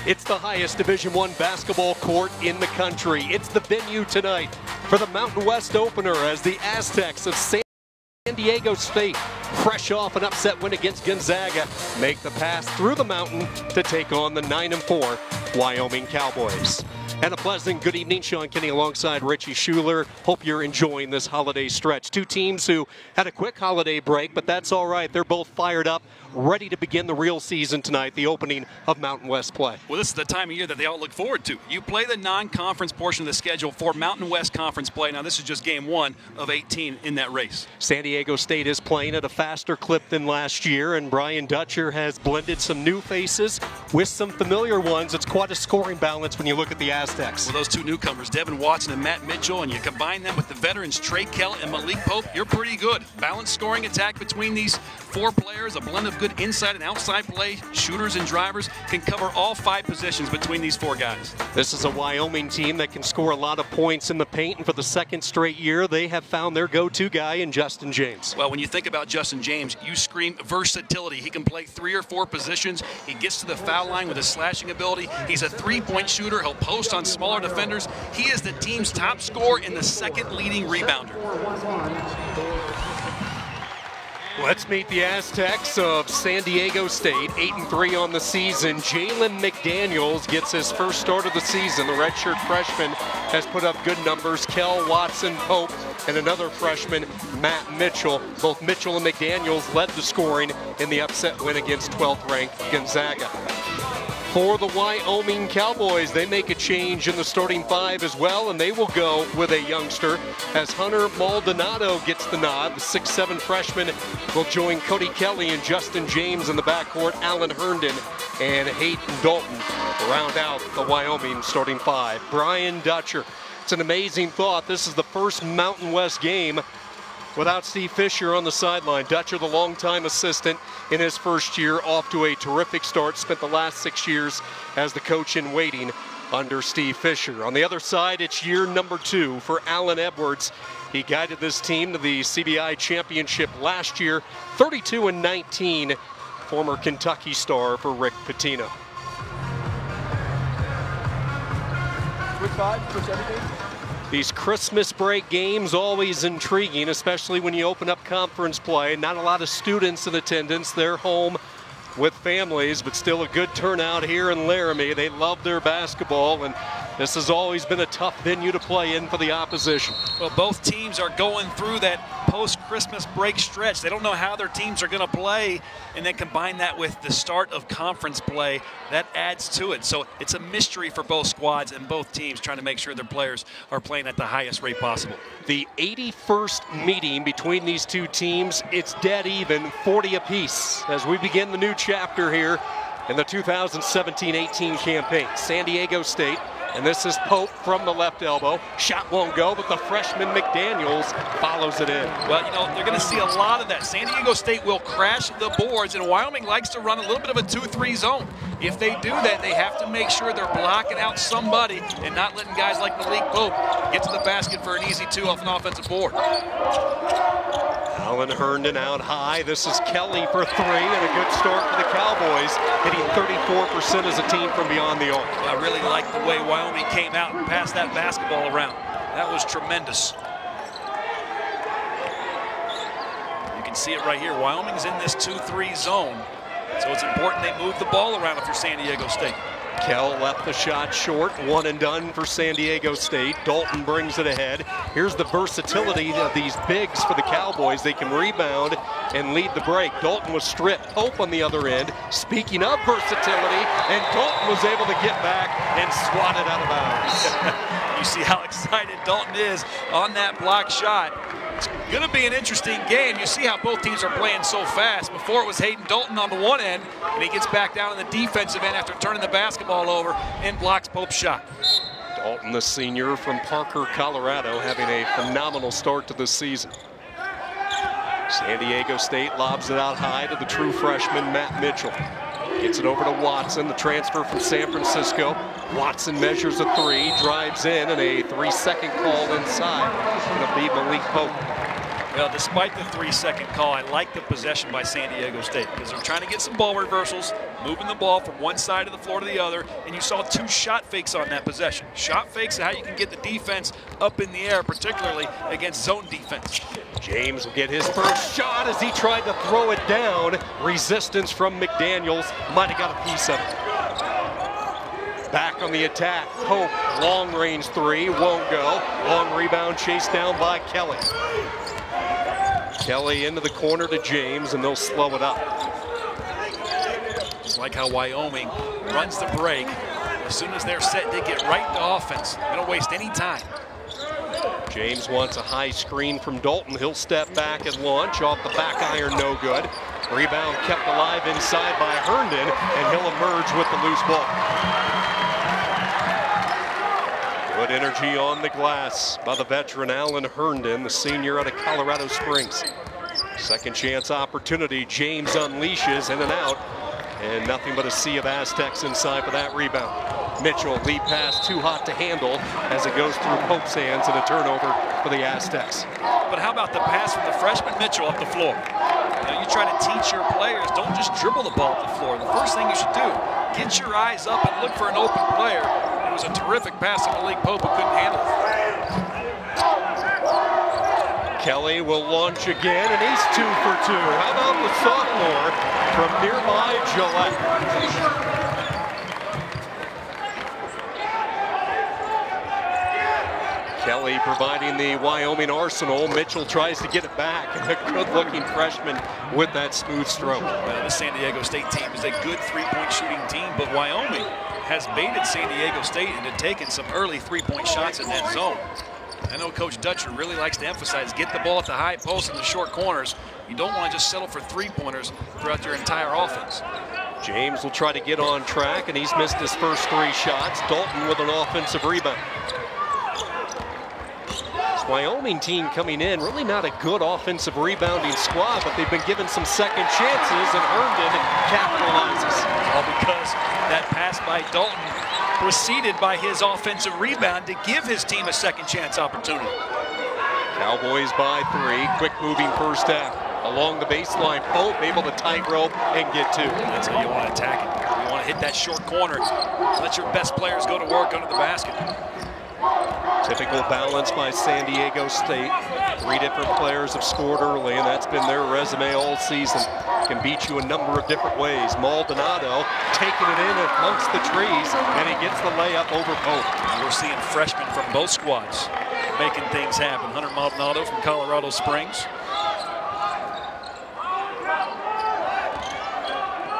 It's the highest Division I basketball court in the country. It's the venue tonight for the Mountain West opener as the Aztecs of San Diego State, fresh off an upset win against Gonzaga, make the pass through the mountain to take on the 9-4 Wyoming Cowboys. And a pleasant good evening. Sean Kinney alongside Richie Schuler. Hope you're enjoying this holiday stretch. Two teams who had a quick holiday break, but that's all right. They're both fired up, ready to begin the real season tonight, the opening of Mountain West play. Well, this is the time of year that they all look forward to. You play the non-conference portion of the schedule for Mountain West Conference play. Now, this is just game 1 of 18 in that race. San Diego State is playing at a faster clip than last year, and Brian Dutcher has blended some new faces with some familiar ones. It's quite a scoring balance when you look at the Aztecs. Well, those two newcomers, Devin Watson and Matt Mitchell, and you combine them with the veterans Trey Kell and Malik Pope, you're pretty good. Balanced scoring attack between these 4 players, a blend of good inside and outside play. Shooters and drivers can cover all 5 positions between these 4 guys. This is a Wyoming team that can score a lot of points in the paint, and for the second straight year, they have found their go-to guy in Justin James. Well, when you think about Justin James, you scream versatility. He can play 3 or 4 positions. He gets to the foul line with his slashing ability. He's a 3-point shooter. He'll post on smaller defenders. He is the team's top scorer and the second leading rebounder. Let's meet the Aztecs of San Diego State, 8-3 on the season. Jalen McDaniels gets his first start of the season. The redshirt freshman has put up good numbers. Kell, Watson, Pope, and another freshman, Matt Mitchell. Both Mitchell and McDaniels led the scoring in the upset win against 12th-ranked Gonzaga. For the Wyoming Cowboys, they make a change in the starting 5 as well, and they will go with a youngster as Hunter Maldonado gets the nod. The 6'7 freshman will join Cody Kelly and Justin James in the backcourt. Alan Herndon and Hayden Dalton round out the Wyoming starting 5. Brian Dutcher, it's an amazing thought. This is the first Mountain West game without Steve Fisher on the sideline. Dutcher, the longtime assistant in his first year, off to a terrific start. Spent the last 6 years as the coach in waiting under Steve Fisher. On the other side, it's year number 2 for Alan Edwards. He guided this team to the CBI championship last year, 32-19, former Kentucky star for Rick Pitino. Switch 5, switch everything. These Christmas break games always intriguing, especially when you open up conference play. Not a lot of students in attendance. They're home with families, but still a good turnout here in Laramie. They love their basketball, and this has always been a tough venue to play in for the opposition. Well, both teams are going through that post-Christmas break stretch. They don't know how their teams are going to play, and then combine that with the start of conference play. That adds to it. So it's a mystery for both squads and both teams trying to make sure their players are playing at the highest rate possible. The 81st meeting between these two teams, it's dead even, 40 apiece, as we begin the new chapter here in the 2017-18 campaign. San Diego State, and this is Pope from the left elbow. Shot won't go, but the freshman McDaniels follows it in. Well, you know, they're going to see a lot of that. San Diego State will crash the boards, and Wyoming likes to run a little bit of a 2-3 zone. If they do that, they have to make sure they're blocking out somebody and not letting guys like Malik Pope get to the basket for an easy 2 off an offensive board. Alan Herndon out high. This is Kelly for 3, and a good start for the Cowboys, hitting 34% as a team from beyond the arc. I really like the way Wyoming came out and passed that basketball around. That was tremendous. You can see it right here. Wyoming's in this 2-3 zone, so it's important they move the ball around if you're San Diego State. Kell left the shot short, 1 and done for San Diego State. Dalton brings it ahead. Here's the versatility of these bigs for the Cowboys. They can rebound and lead the break. Dalton was stripped. Pope on the other end. Speaking of versatility, and Dalton was able to get back and swat it out of bounds. You see how excited Dalton is on that block shot. It's going to be an interesting game. You see how both teams are playing so fast. Before it was Hayden Dalton on the one end, and he gets back down on the defensive end after turning the basketball over and blocks Pope's shot. Dalton, the senior from Parker, Colorado, having a phenomenal start to this season. San Diego State lobs it out high to the true freshman, Matt Mitchell. Gets it over to Watson, the transfer from San Francisco. Watson measures a 3, drives in, and a 3-second call inside. It'll be Malik Pope. Well, despite the 3-second call, I like the possession by San Diego State because they're trying to get some ball reversals, moving the ball from one side of the floor to the other, and you saw 2 shot fakes on that possession. Shot fakes are how you can get the defense up in the air, particularly against zone defense. James will get his first shot as he tried to throw it down. Resistance from McDaniels. Might have got a piece of it. Back on the attack. Pope, long range 3, won't go. Long rebound chased down by Kelly. Kelly into the corner to James, and they'll slow it up. It's like how Wyoming runs the break. As soon as they're set, they get right to offense. They don't waste any time. James wants a high screen from Dalton. He'll step back and launch off the back iron, no good. Rebound kept alive inside by Herndon, and he'll emerge with the loose ball. Good energy on the glass by the veteran Alan Herndon, the senior out of Colorado Springs. Second chance opportunity. James unleashes in and out, and nothing but a sea of Aztecs inside for that rebound. Mitchell, lead pass too hot to handle as it goes through Pope's hands, and a turnover for the Aztecs. But how about the pass from the freshman Mitchell up the floor? You try to teach your players, don't just dribble the ball up the floor. The first thing you should do, get your eyes up and look for an open player. It was a terrific pass to Malik Pope who couldn't handle it. Kelly will launch again, and he's 2 for 2. How about the sophomore from nearby Gillette? Kelly providing the Wyoming arsenal. Mitchell tries to get it back, and a good-looking freshman with that smooth stroke. Well, the San Diego State team is a good three-point shooting team, but Wyoming has baited San Diego State into taking some early three-point shots in that zone. I know Coach Dutcher really likes to emphasize, get the ball at the high post and the short corners. You don't want to just settle for three-pointers throughout your entire offense. James will try to get on track, and he's missed his first 3 shots. Dalton with an offensive rebound. This Wyoming team coming in, really not a good offensive rebounding squad, but they've been given some second chances, and Herndon capitalizes. All because that pass by Dalton preceded by his offensive rebound to give his team a second chance opportunity. Cowboys by 3, quick moving first half. Along the baseline, Pope able to tightrope and get 2. That's how you want to attack it. You want to hit that short corner. Let your best players go to work under the basket. Typical balance by San Diego State. 3 different players have scored early, and that's been their resume all season. Can beat you a number of different ways. Maldonado taking it in amongst the trees, and he gets the layup over Pope. We're seeing freshmen from both squads making things happen. Hunter Maldonado from Colorado Springs.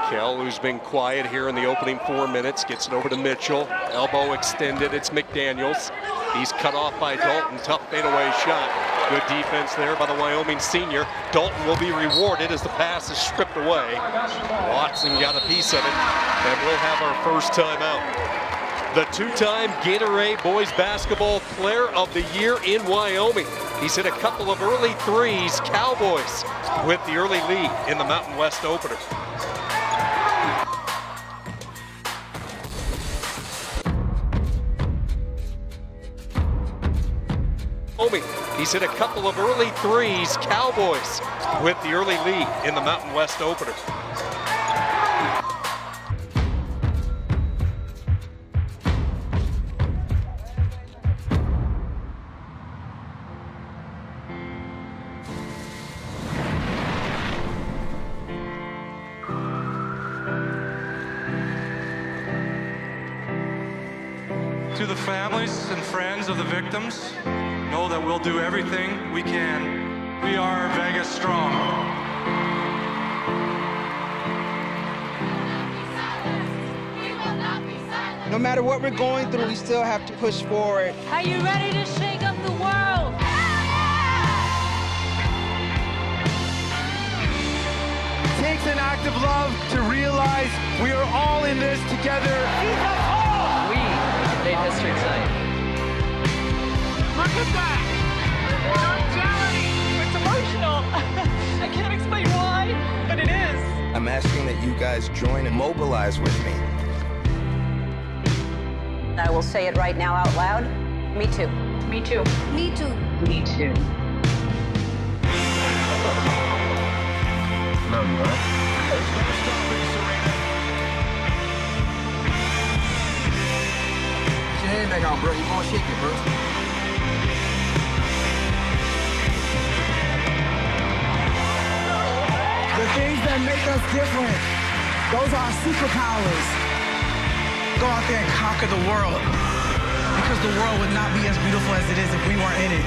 Kell, who's been quiet here in the opening 4 minutes, gets it over to Mitchell. Elbow extended, it's McDaniels. He's cut off by Dalton, tough fadeaway shot. Good defense there by the Wyoming senior. Dalton will be rewarded as the pass is stripped away. Watson got a piece of it, and we'll have our first timeout. The 2-time Gatorade Boys Basketball Player of the Year in Wyoming. He's hit a couple of early threes. Cowboys with the early lead in the Mountain West opener. He's hit a couple of early threes. Cowboys with the early lead in the Mountain West opener. To the families and friends of the victims, know that we'll do everything we can. We are Vegas strong. No matter what we're going through, we still have to push forward. Are you ready to shake up the world? It takes an act of love to realize we are all in this together. We made history tonight. Look at that! It's emotional. I can't explain why, but it is. I'm asking that you guys join and mobilize with me. I will say it right now out loud. Me too. Me too. Me too. Me too. shake it, bro. The things that make us different, those are our superpowers. Go out there and conquer the world, because the world would not be as beautiful as it is if we weren't in it.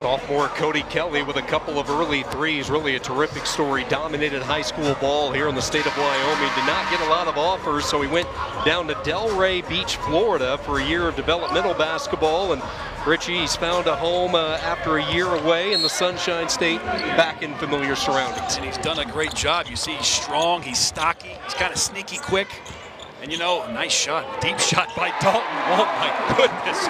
Sophomore Cody Kelly with a couple of early threes. Really a terrific story. Dominated high school ball here in the state of Wyoming. Did not get a lot of offers, so he went down to Delray Beach, Florida for a year of developmental basketball. And Richie, he's found a home after a year away in the Sunshine State, back in familiar surroundings. And he's done a great job. You see, he's strong, he's stocky, he's kind of sneaky quick. And you know, a nice shot, deep shot by Dalton. Oh my goodness.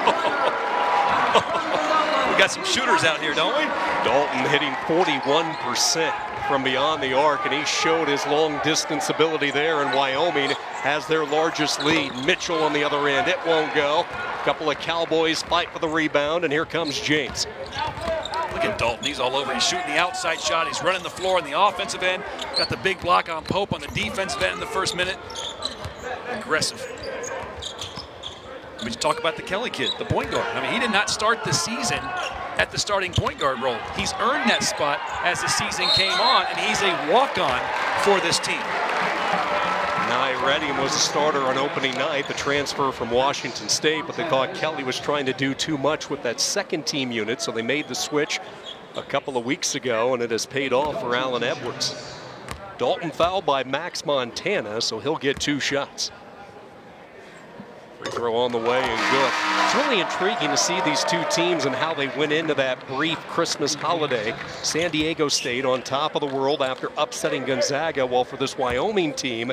We got some shooters out here, don't we? Dalton hitting 41% from beyond the arc, and he showed his long distance ability there, and Wyoming has their largest lead. Mitchell on the other end, it won't go. A couple of Cowboys fight for the rebound, and here comes James. Look at Dalton, he's all over. He's shooting the outside shot, he's running the floor on the offensive end. Got the big block on Pope on the defensive end in the first minute. Aggressive. But you talk about the Kelly kid, the point guard. I mean, he did not start the season at the starting point guard role. He's earned that spot as the season came on, and he's a walk-on for this team. Nye Redding was a starter on opening night, the transfer from Washington State, but they thought Kelly was trying to do too much with that second team unit, so they made the switch a couple of weeks ago, and it has paid off for Allen Edwards. Dalton fouled by Max Montana, so he'll get 2 shots. Free throw on the way and good. It's really intriguing to see these two teams and how they went into that brief Christmas holiday. San Diego State on top of the world after upsetting Gonzaga, while for this Wyoming team,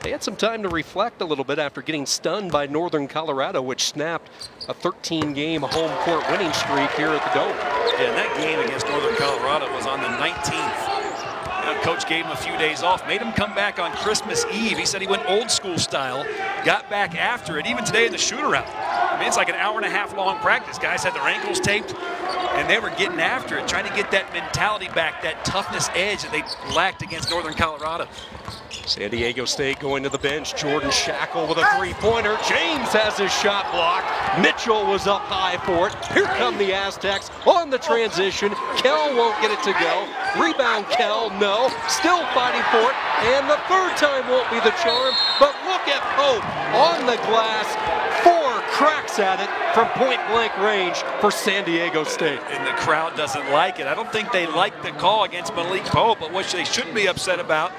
they had some time to reflect a little bit after getting stunned by Northern Colorado, which snapped a 13-game home court winning streak here at the Dome. Yeah, and that game against Northern Colorado was on the 19th. Coach gave him a few days off, made him come back on Christmas Eve. He said he went old school style, got back after it, even today in the shoot-around. I mean, it's like an hour-and-a-half long practice. Guys had their ankles taped, and they were getting after it, trying to get that mentality back, that toughness edge that they lacked against Northern Colorado. San Diego State going to the bench. Jordan Shackle with a three-pointer. James has his shot blocked. Mitchell was up high for it. Here come the Aztecs on the transition. Kell won't get it to go. Rebound Kell, no. Still fighting for it. And the third time won't be the charm. But look at Pope on the glass. 4 cracks at it from point-blank range for San Diego State. And the crowd doesn't like it. I don't think they like the call against Malik Pope, but what they should be upset about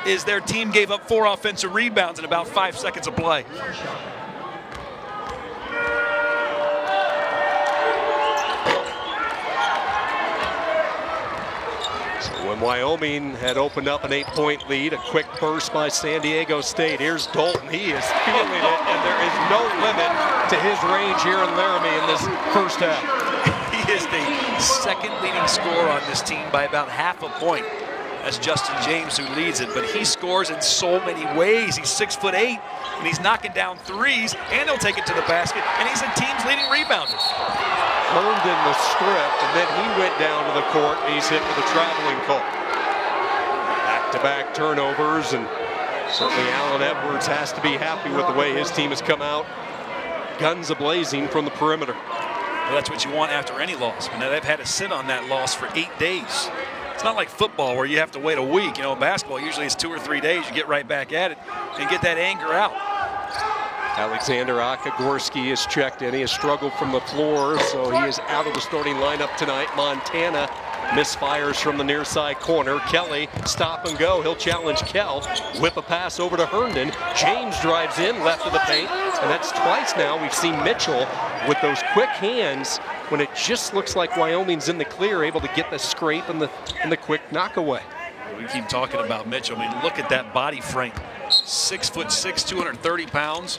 is their team gave up 4 offensive rebounds in about 5 seconds of play. So when Wyoming had opened up an 8-point lead, a quick burst by San Diego State. Here's Dalton. He is feeling it, and there is no limit to his range here in Laramie in this first half. He is the second leading scorer on this team by about half a point. That's Justin James who leads it, but he scores in so many ways. He's 6'8", and he's knocking down threes, and he'll take it to the basket, and he's the team's leading rebounder. Earned in the script, and then he went down to the court, and he's hit with a traveling call. Back-to-back turnovers, and certainly Allen Edwards has to be happy with the way his team has come out. Guns a-blazing from the perimeter. Well, that's what you want after any loss, but now they've had to sit on that loss for 8 days. It's not like football where you have to wait a week. You know, basketball, usually it's 2 or 3 days. You get right back at it and get that anger out. Alexander Akagorski is checked in. He has struggled from the floor, so he is out of the starting lineup tonight. Montana misfires from the near side corner. Kelly, stop and go. He'll challenge Kell. Whip a pass over to Herndon. James drives in, left of the paint. And that's twice now we've seen Mitchell with those quick hands when it just looks like Wyoming's in the clear, able to get the scrape and the quick knockaway. We keep talking about Mitchell. I mean, look at that body frame. 6'6", 230 pounds.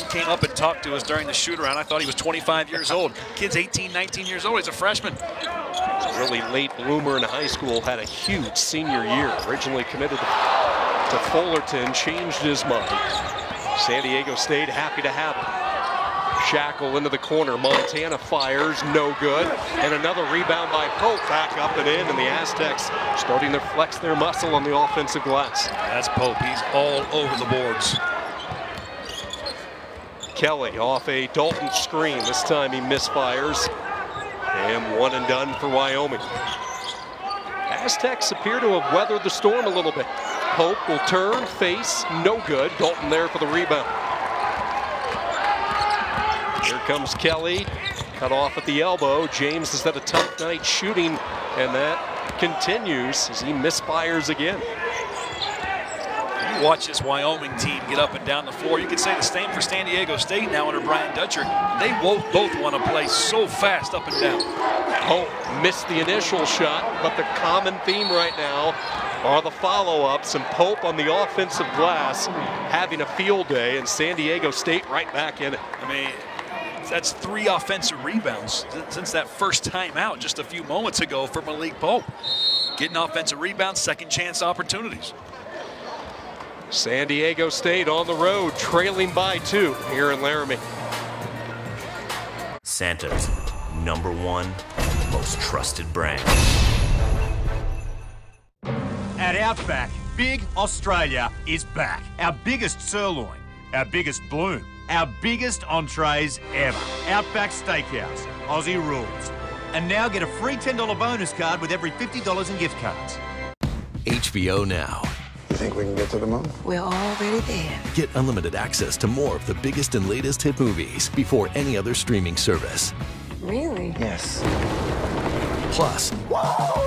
Came up and talked to us during the shoot-around. I thought he was 25 years old. Kid's 18, 19 years old. He's a freshman. He's a really late bloomer in high school. Had a huge senior year. Originally committed to Fullerton. Changed his mind. San Diego State happy to have him. Shackle into the corner. Montana fires, no good. And another rebound by Pope, back up and in, and the Aztecs starting to flex their muscle on the offensive glass. That's Pope. He's all over the boards. Kelly off a Dalton screen. This time he misfires. And one and done for Wyoming. Aztecs appear to have weathered the storm a little bit. Pope will turn, face, no good. Dalton there for the rebound. Here comes Kelly, cut off at the elbow. James has had a tough night shooting, and that continues as he misfires again. You watch this Wyoming team get up and down the floor. You could say the same for San Diego State now under Brian Dutcher. They both want to play so fast up and down. Pope missed the initial shot, but the common theme right now are the follow-ups, and Pope on the offensive glass having a field day, and San Diego State right back in it. I mean, that's 3 offensive rebounds since that first time out just a few moments ago for Malik Pope. Getting offensive rebounds, second chance opportunities. San Diego State on the road, trailing by 2 here in Laramie. Santa's #1 most trusted brand. At Outback, Big Australia is back. Our biggest sirloin, our biggest bloom, our biggest entrees ever. Outback Steakhouse, Aussie rules. And now get a free $10 bonus card with every $50 in gift cards. HBO Now. You think we can get to the moon? We're already there. Get unlimited access to more of the biggest and latest hit movies before any other streaming service. Really? Yes. Plus,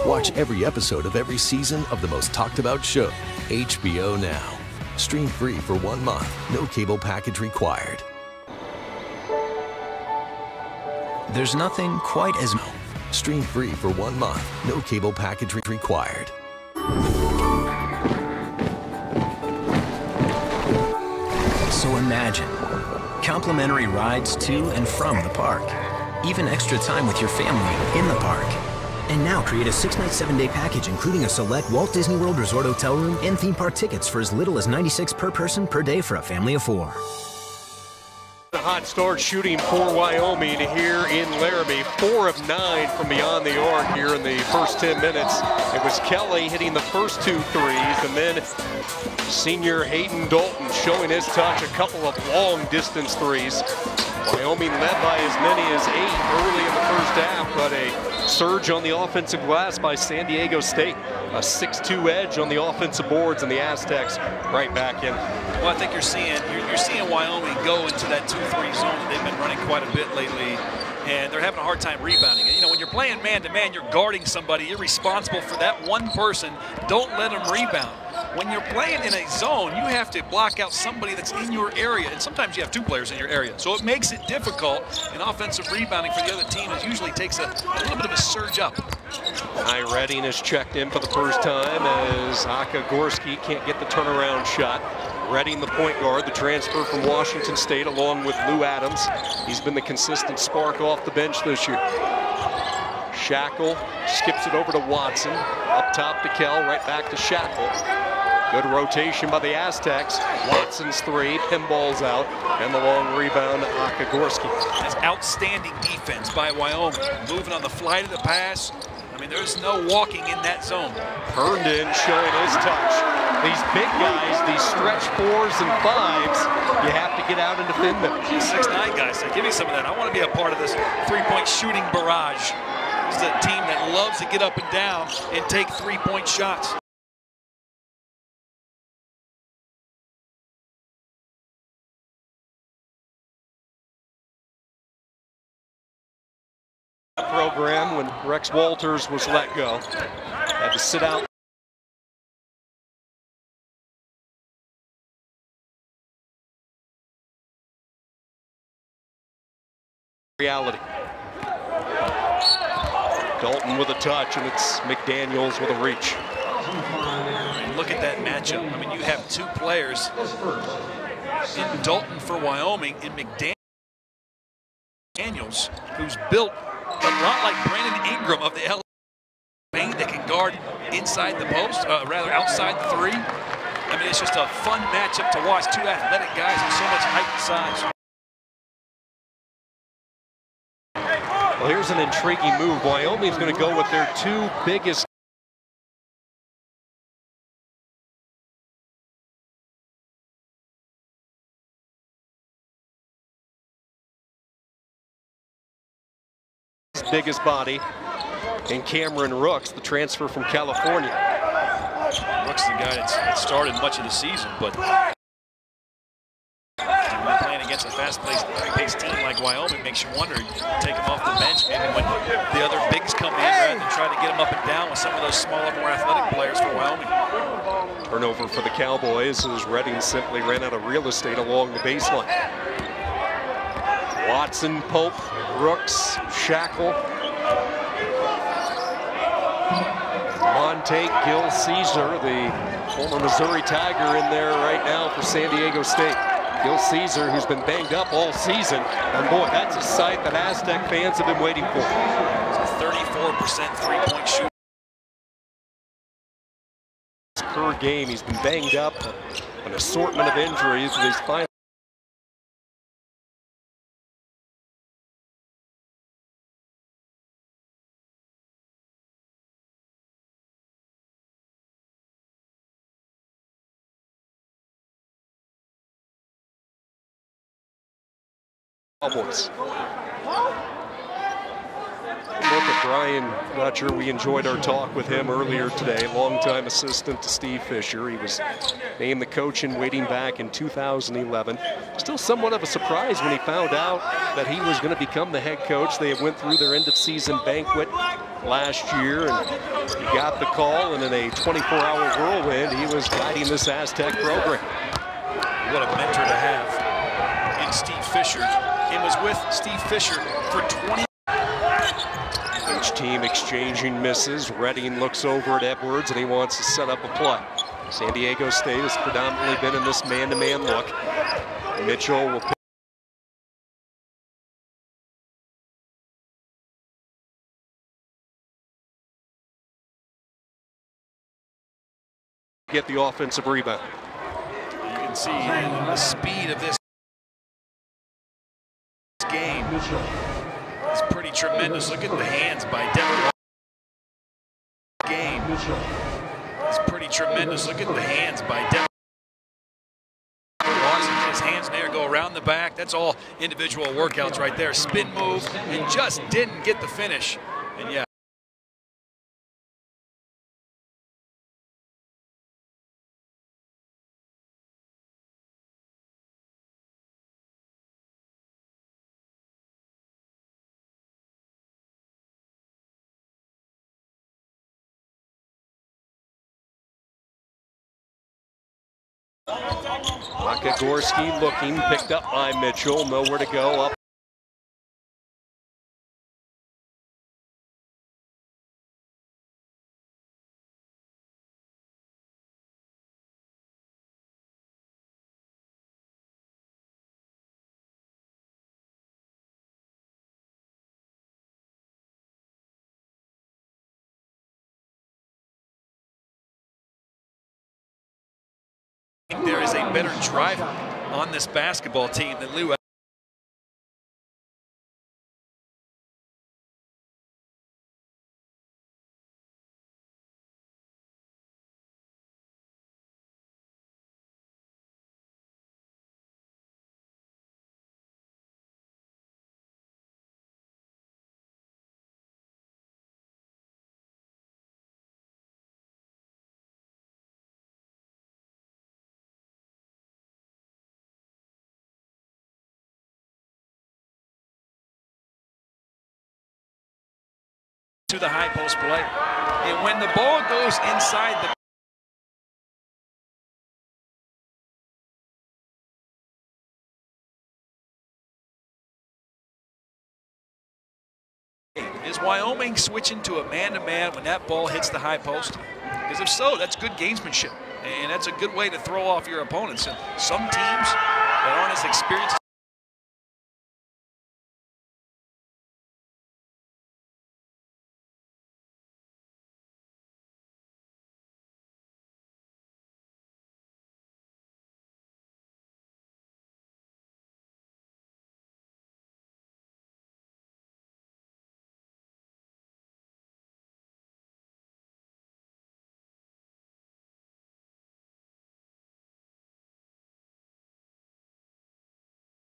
watch every episode of every season of the most talked about show, HBO Now. Stream free for 1 month. No cable package required. There's nothing quite as... Stream free for 1 month. No cable package required. So imagine complimentary rides to and from the park. Even extra time with your family in the park. And now create a 6-night, 7-day package including a select Walt Disney World Resort hotel room and theme park tickets for as little as $96 per person per day for a family of 4. A hot start shooting for Wyoming here in Laramie. 4 of 9 from beyond the arc here in the first 10 minutes. It was Kelly hitting the first 2 threes, and then senior Hayden Dalton showing his touch, a couple of long distance threes. Wyoming led by as many as 8 early in the first half, but a surge on the offensive glass by San Diego State. A 6-2 edge on the offensive boards, and the Aztecs right back in. Well, I think you're seeing Wyoming go into that 2-3 zone that they've been running quite a bit lately, and they're having a hard time rebounding it. You know, when you're playing man-to-man, you're guarding somebody. You're responsible for that one person. Don't let them rebound. When you're playing in a zone, you have to block out somebody that's in your area, and sometimes you have 2 players in your area. So it makes it difficult, and offensive rebounding for the other team usually takes a little bit of a surge up. High Redding is checked in for the first time as Aka Gorski can't get the turnaround shot. Redding, the point guard, the transfer from Washington State, along with Lou Adams. He's been the consistent spark off the bench this year. Shackle skips it over to Watson. Up top to Kell, right back to Shackle. Good rotation by the Aztecs. Watson's 3, pinballs out, and the long rebound to Aka Gorski. That's outstanding defense by Wyoming. Moving on the flight of the pass. I mean, there's no walking in that zone. Herndon showing his touch. These big guys, these stretch 4s and 5s, you have to get out and defend them. 6'9" guys say, give me some of that. I want to be a part of this 3-point shooting barrage. This is a team that loves to get up and down and take 3-point shots. Program when Rex Walters was let go. Had to sit out. Reality. Dalton with a touch, and it's McDaniels with a reach. And look at that matchup. I mean, you have 2 players in Dalton for Wyoming and McDaniels, who's built a lot like Brandon Ingram of the LA paint that can guard inside the post, rather outside the 3. I mean, it's just a fun matchup to watch. 2 athletic guys and so much height and size. Well, here's an intriguing move. Wyoming's going to go with their two biggest body in Cameron Rooks, the transfer from California. Rooks is the guy that started much of the season, but playing against a fast-paced team like Wyoming makes you wonder. Take him off the bench maybe when the other bigs come in rather than try to get him up and down with some of those smaller, more athletic players for Wyoming. Turnover for the Cowboys as Redding simply ran out of real estate along the baseline. Watson, Pope, Rooks, Shackle, Monte, Gil Caesar, the former Missouri Tiger, in there right now for San Diego State. Gil Caesar, who's been banged up all season, and boy, that's a sight that Aztec fans have been waiting for. It's a 34% three-point shooter per game. He's been banged up, an assortment of injuries. These final Cowboys. Look at Brian. Not sure we enjoyed our talk with him earlier today. Longtime assistant to Steve Fisher. He was named the coach in waiting back in 2011. Still somewhat of a surprise when he found out that he was going to become the head coach. They went through their end of season banquet last year, and he got the call, and in a 24-hour whirlwind, he was guiding this Aztec program. What a mentor to have in Steve Fisher. He was with Steve Fisher for 20. Each team exchanging misses. Redding looks over at Edwards, and he wants to set up a play. San Diego State has predominantly been in this man-to-man look. Mitchell will pick. Get the offensive rebound. You can see the speed of this game. It's pretty tremendous. Look at the hands by Devin. Game. It's pretty tremendous. Look at the hands by Devin. His hands in there go around the back. That's all individual workouts right there. Spin move and just didn't get the finish. And yeah. Gorski looking, picked up by Mitchell, nowhere to go. Up. There is a better driver on this basketball team than Lou. To the high post play. And when the ball goes inside the is Wyoming switching to a man-to-man when that ball hits the high post? Because if so, that's good gamesmanship. And that's a good way to throw off your opponents. And some teams that aren't as experienced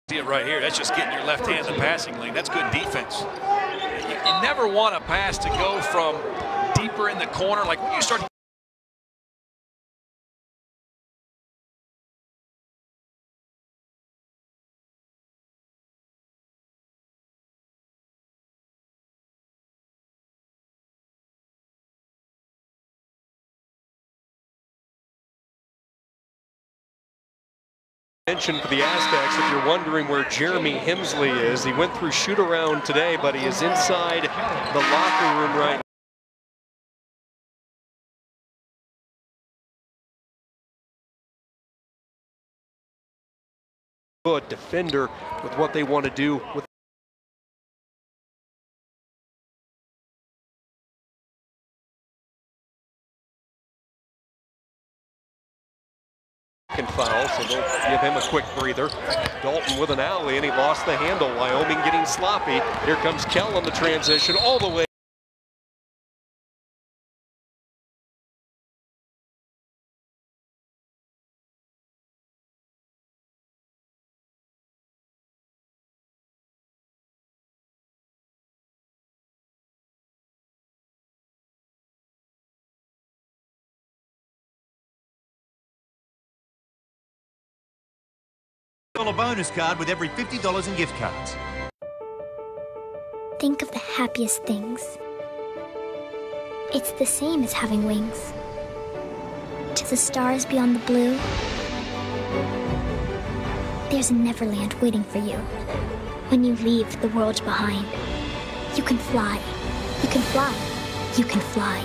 See it right here. That's just getting your left hand in the passing lane. That's good defense. You never want a pass to go from deeper in the corner. Like when you start mention for the Aztecs, if you're wondering where Jeremy Hemsley is, he went through shoot around today, but he is inside the locker room right now. Good defender with what they want to do with foul, so they'll give him a quick breather. Dalton with an alley, and he lost the handle. Wyoming getting sloppy. Here comes Kell on the transition all the way. $1 bonus card with every $50 in gift cards. Think of the happiest things. It's the same as having wings. To the stars beyond the blue, there's a Neverland waiting for you. When you leave the world behind, you can fly. You can fly. You can fly.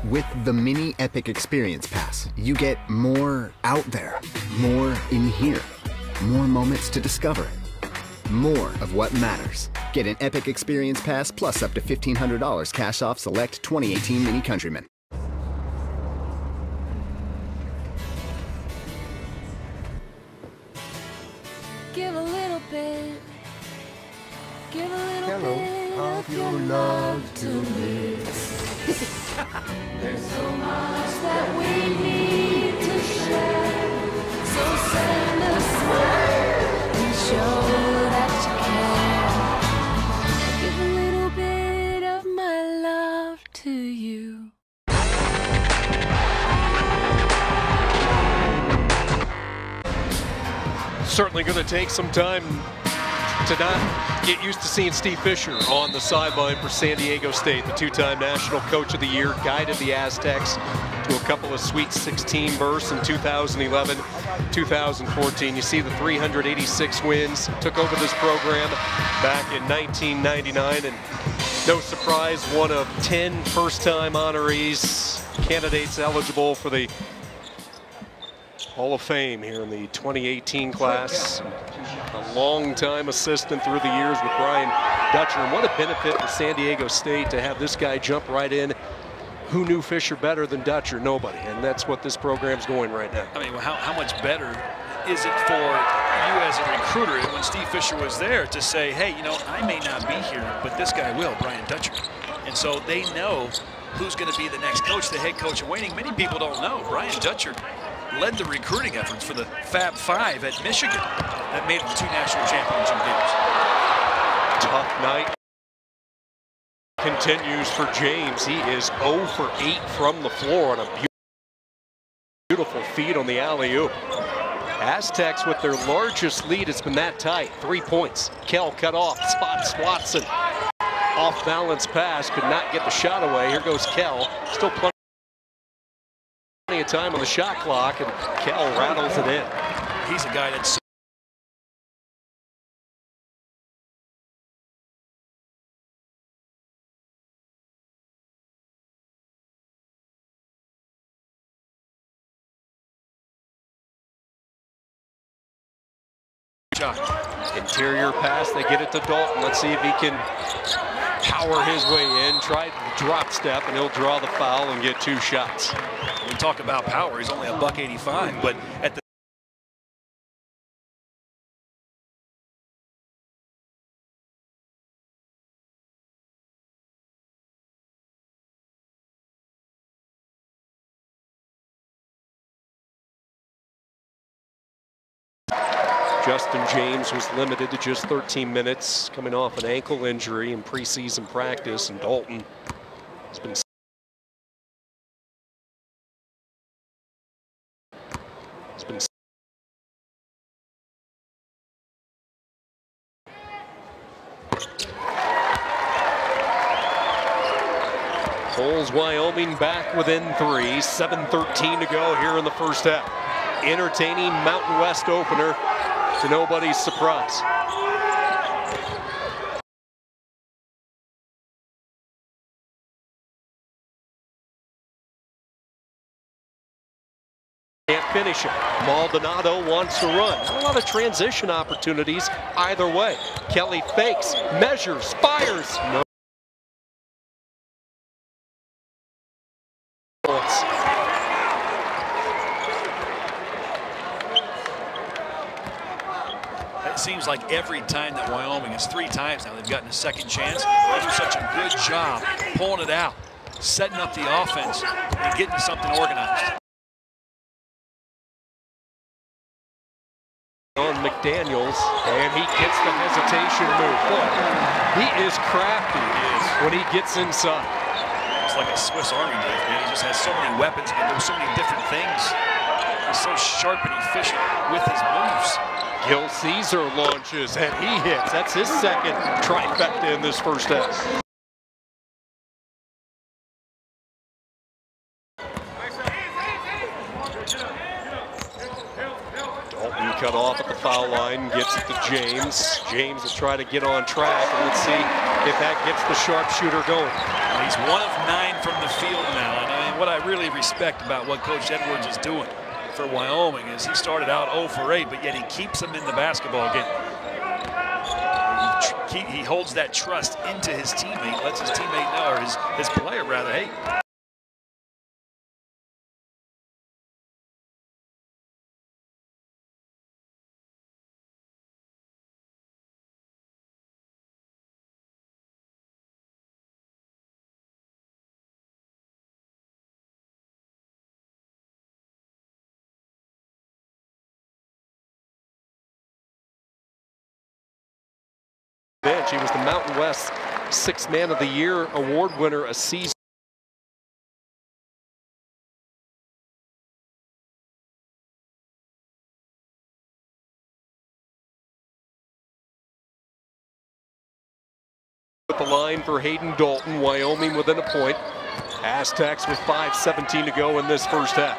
With the Mini Epic Experience Pass, you get more out there, more in here, more moments to discover, more of what matters. Get an Epic Experience Pass plus up to $1,500 cash off select 2018 Mini Countryman. Give a little bit, give a little bit of your love to me. There's so much that we need to share, so send a smile and show that you care. Give a little bit of my love to you. Certainly going to take some time to not get used to seeing Steve Fisher on the sideline for San Diego State. The two-time National Coach of the Year guided the Aztecs to a couple of Sweet 16 berths in 2011, 2014. You see the 386 wins, took over this program back in 1999, and no surprise, one of 10 first-time honorees, candidates eligible for the Hall of Fame here in the 2018 class. A long-time assistant through the years with Brian Dutcher. And what a benefit for San Diego State to have this guy jump right in. Who knew Fisher better than Dutcher? Nobody. And that's what this program's going right now. I mean, how much better is it for you as a recruiter when Steve Fisher was there to say, hey, you know, I may not be here, but this guy will, Brian Dutcher. And so they know who's going to be the next coach, the head coach of Wyoming. Many people don't know. Brian Dutcher led the recruiting efforts for the Fab Five at Michigan that made it to 2 national championship games. Tough night continues for James. He is 0 for 8 from the floor on a beautiful feed on the alley-oop. Aztecs with their largest lead. It's been that tight. 3 points. Kell cut off, spots Watson. Off balance pass, could not get the shot away. Here goes Kell. Still plenty of time on the shot clock, and Kell rattles it in. He's a guy that's interior pass, they get it to Dalton. Let's see if he can power his way in, try the drop step, and he'll draw the foul and get 2 shots. We talk about power, he's only a $185, but at the Justin James was limited to just 13 minutes, coming off an ankle injury in preseason practice, and Dalton has been pulls Wyoming back within 3, 7:13 to go here in the first half. Entertaining Mountain West opener to nobody's surprise. Can't finish it. Maldonado wants to run. Not a lot of transition opportunities either way. Kelly fakes, measures, fires. No. It seems like every time that Wyoming, it's 3 times now they've gotten a second chance, they do such a good job pulling it out, setting up the offense, and getting something organized. On McDaniels, and he gets the hesitation move. Boy, he is crafty when he gets inside. It's like a Swiss Army knife, man. He just has so many weapons, he can do so many different things. He's so sharp and efficient with his moves. Gil Caesar launches and he hits. That's his second trifecta in this first half. Dalton cut off at the foul line, gets it to James. James will try to get on track, and let's see if that gets the sharpshooter going. Well, he's 1 of 9 from the field now, and I mean, what I really respect about what Coach Edwards is doing for Wyoming is he started out 0 for 8, but yet he keeps them in the basketball game. He holds that trust into his teammate, lets his teammate know, or his player rather, hey. Bench. He was the Mountain West Sixth Man of the Year award winner a season. At the line for Hayden Dalton, Wyoming within a point. Aztecs with 5:17 to go in this first half.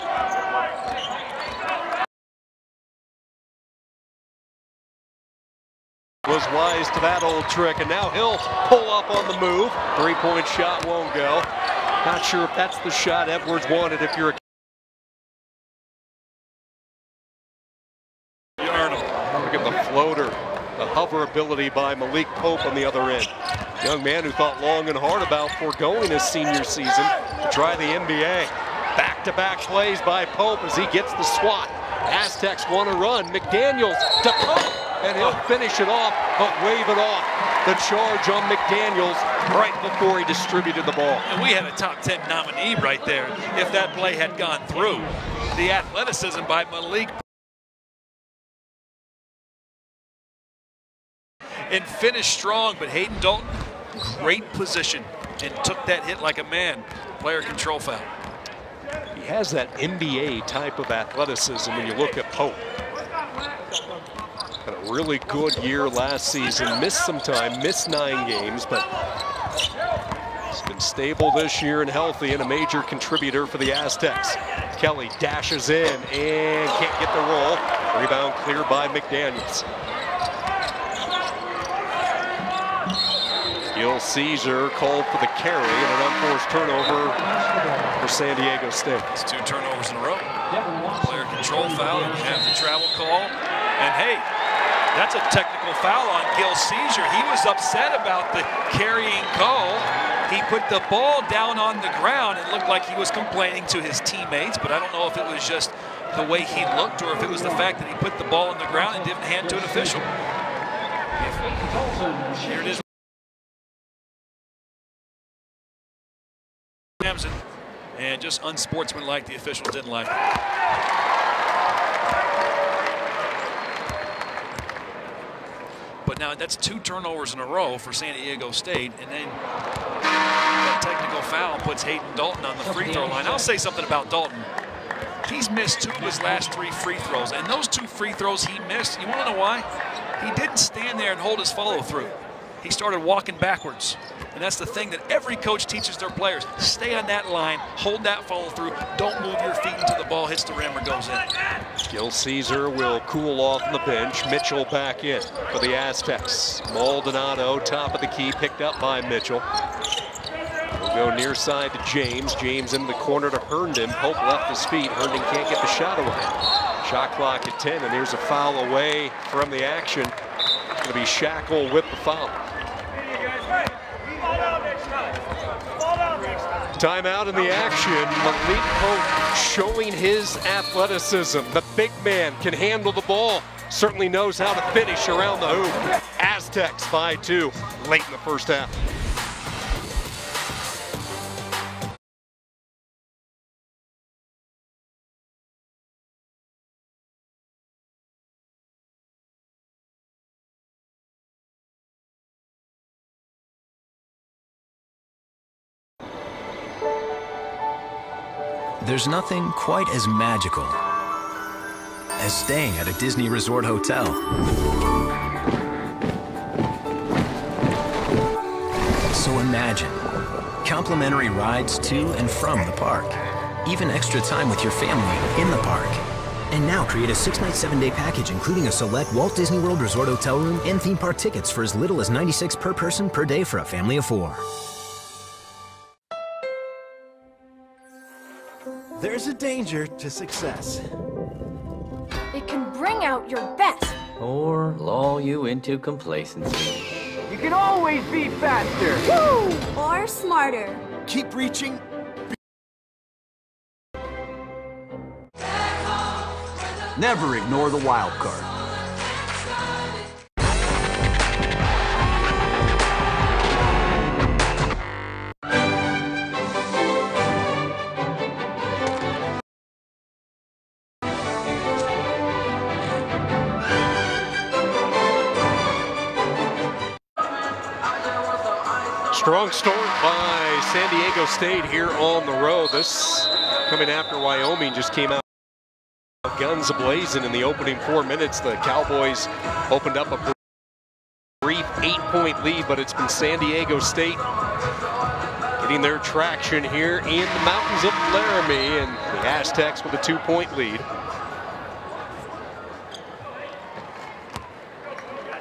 Was wise to that old trick, and now he'll pull up on the move. 3-point shot won't go. Not sure if that's the shot Edwards wanted if you're a Look at the floater, the hover ability by Malik Pope on the other end. Young man who thought long and hard about foregoing his senior season to try the NBA. Back-to-back plays by Pope as he gets the swat. Aztecs want to run. McDaniels to Pope, and he'll finish it off, but wave it off. The charge on McDaniels right before he distributed the ball. And we had a top 10 nominee right there if that play had gone through. The athleticism by Malik. And finished strong, but Hayden Dalton, great position, and took that hit like a man. Player control foul. He has that NBA type of athleticism when you look at Pope. Had a really good year last season, missed some time, missed 9 games, but he's been stable this year and healthy and a major contributor for the Aztecs. Kelly dashes in and can't get the roll. Rebound cleared by McDaniels. Gil Caesar called for the carry and an unforced turnover for San Diego State. It's 2 turnovers in a row. Player control foul, and you have the travel call. And hey, that's a technical foul on Gil Caesar. He was upset about the carrying call. He put the ball down on the ground and looked like he was complaining to his teammates, but I don't know if it was just the way he looked or if it was the fact that he put the ball on the ground and didn't hand to an official. Here it is. And just unsportsmanlike, the officials didn't like it. Now, that's 2 turnovers in a row for San Diego State, and then that technical foul puts Hayden Dalton on the free throw line. I'll say something about Dalton. He's missed 2 of his last 3 free throws, and those 2 free throws he missed, you want to know why? He didn't stand there and hold his follow-through. He started walking backwards. And that's the thing that every coach teaches their players. Stay on that line, hold that follow-through, don't move your feet until the ball hits the rim or goes in. Gil Caesar will cool off on the bench. Mitchell back in for the Aztecs. Maldonado, top of the key, picked up by Mitchell. We'll go near side to James. James in the corner to Herndon. Pope left his feet. Herndon can't get the shot away. Shot clock at 10, and here's a foul away from the action. It's going to be Shackle with the foul. Timeout in the action. Malik Pope showing his athleticism. The big man can handle the ball. Certainly knows how to finish around the hoop. Aztecs by 2 late in the first half. There's nothing quite as magical as staying at a Disney Resort hotel. So imagine complimentary rides to and from the park, even extra time with your family in the park. And now create a 6-night, 7-day package including a select Walt Disney World Resort hotel room and theme park tickets for as little as $96 per person per day for a family of 4. There's a danger to success. It can bring out your best. Or lull you into complacency. You can always be faster. Woo! Or smarter. Keep reaching. Never ignore the wild card. Strong start by San Diego State here on the road. This coming after Wyoming just came out guns a-blazing in the opening 4 minutes. The Cowboys opened up a brief 8-point lead, but it's been San Diego State getting their traction here in the mountains of Laramie, and the Aztecs with a 2-point lead.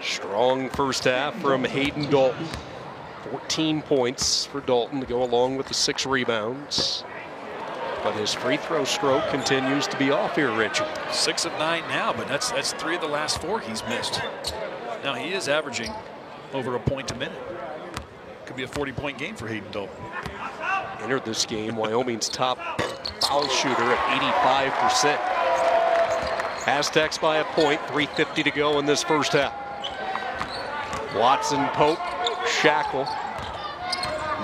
Strong first half from Hayden Dalton. 14 points for Dalton to go along with the 6 rebounds. But his free throw stroke continues to be off here, Richie. 6 of 9 now, but that's 3 of the last 4 he's missed. Now he is averaging over a point a minute. Could be a 40-point game for Hayden Dalton. Entered this game Wyoming's top foul shooter at 85%. Aztecs by a point, 3:50 to go in this first half. Watson, Pope, Shackle,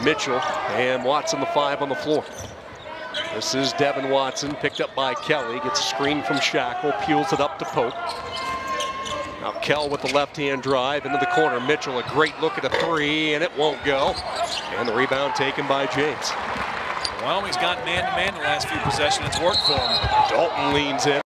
Mitchell, and Watson the 5 on the floor. This is Devin Watson, picked up by Kelly, gets a screen from Shackle, peels it up to Pope. Now Kell with the left-hand drive into the corner. Mitchell, a great look at a 3, and it won't go. And the rebound taken by James. Wyoming's got man-to-man the last few possessions. It's worked for him. Dalton leans in.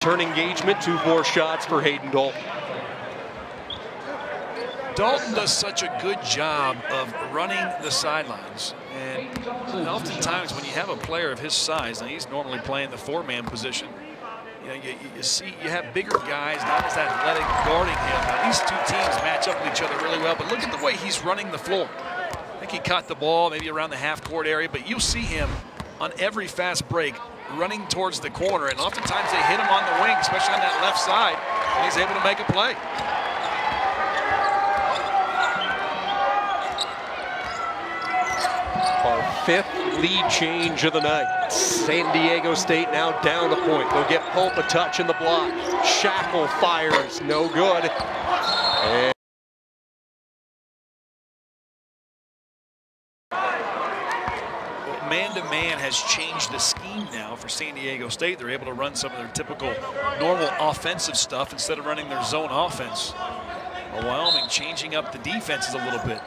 Turn engagement, 2 more shots for Hayden Dalton. Dalton does such a good job of running the sidelines. And oftentimes when you have a player of his size, and he's normally playing the 4-man position, you know, you see you have bigger guys, not as athletic, guarding him. Now, these 2 teams match up with each other really well, but look at the way he's running the floor. I think he caught the ball maybe around the half-court area, but you see him on every fast break running towards the corner, and oftentimes they hit him on the wing, especially on that left side, and he's able to make a play. Far 5th lead change of the night. San Diego State now down the point. They'll get Pope a touch in the block. Shackle fires, no good. And man-to-man has changed the scheme now for San Diego State. They're able to run some of their typical normal offensive stuff instead of running their zone offense. Well, Wyoming changing up the defenses a little bit.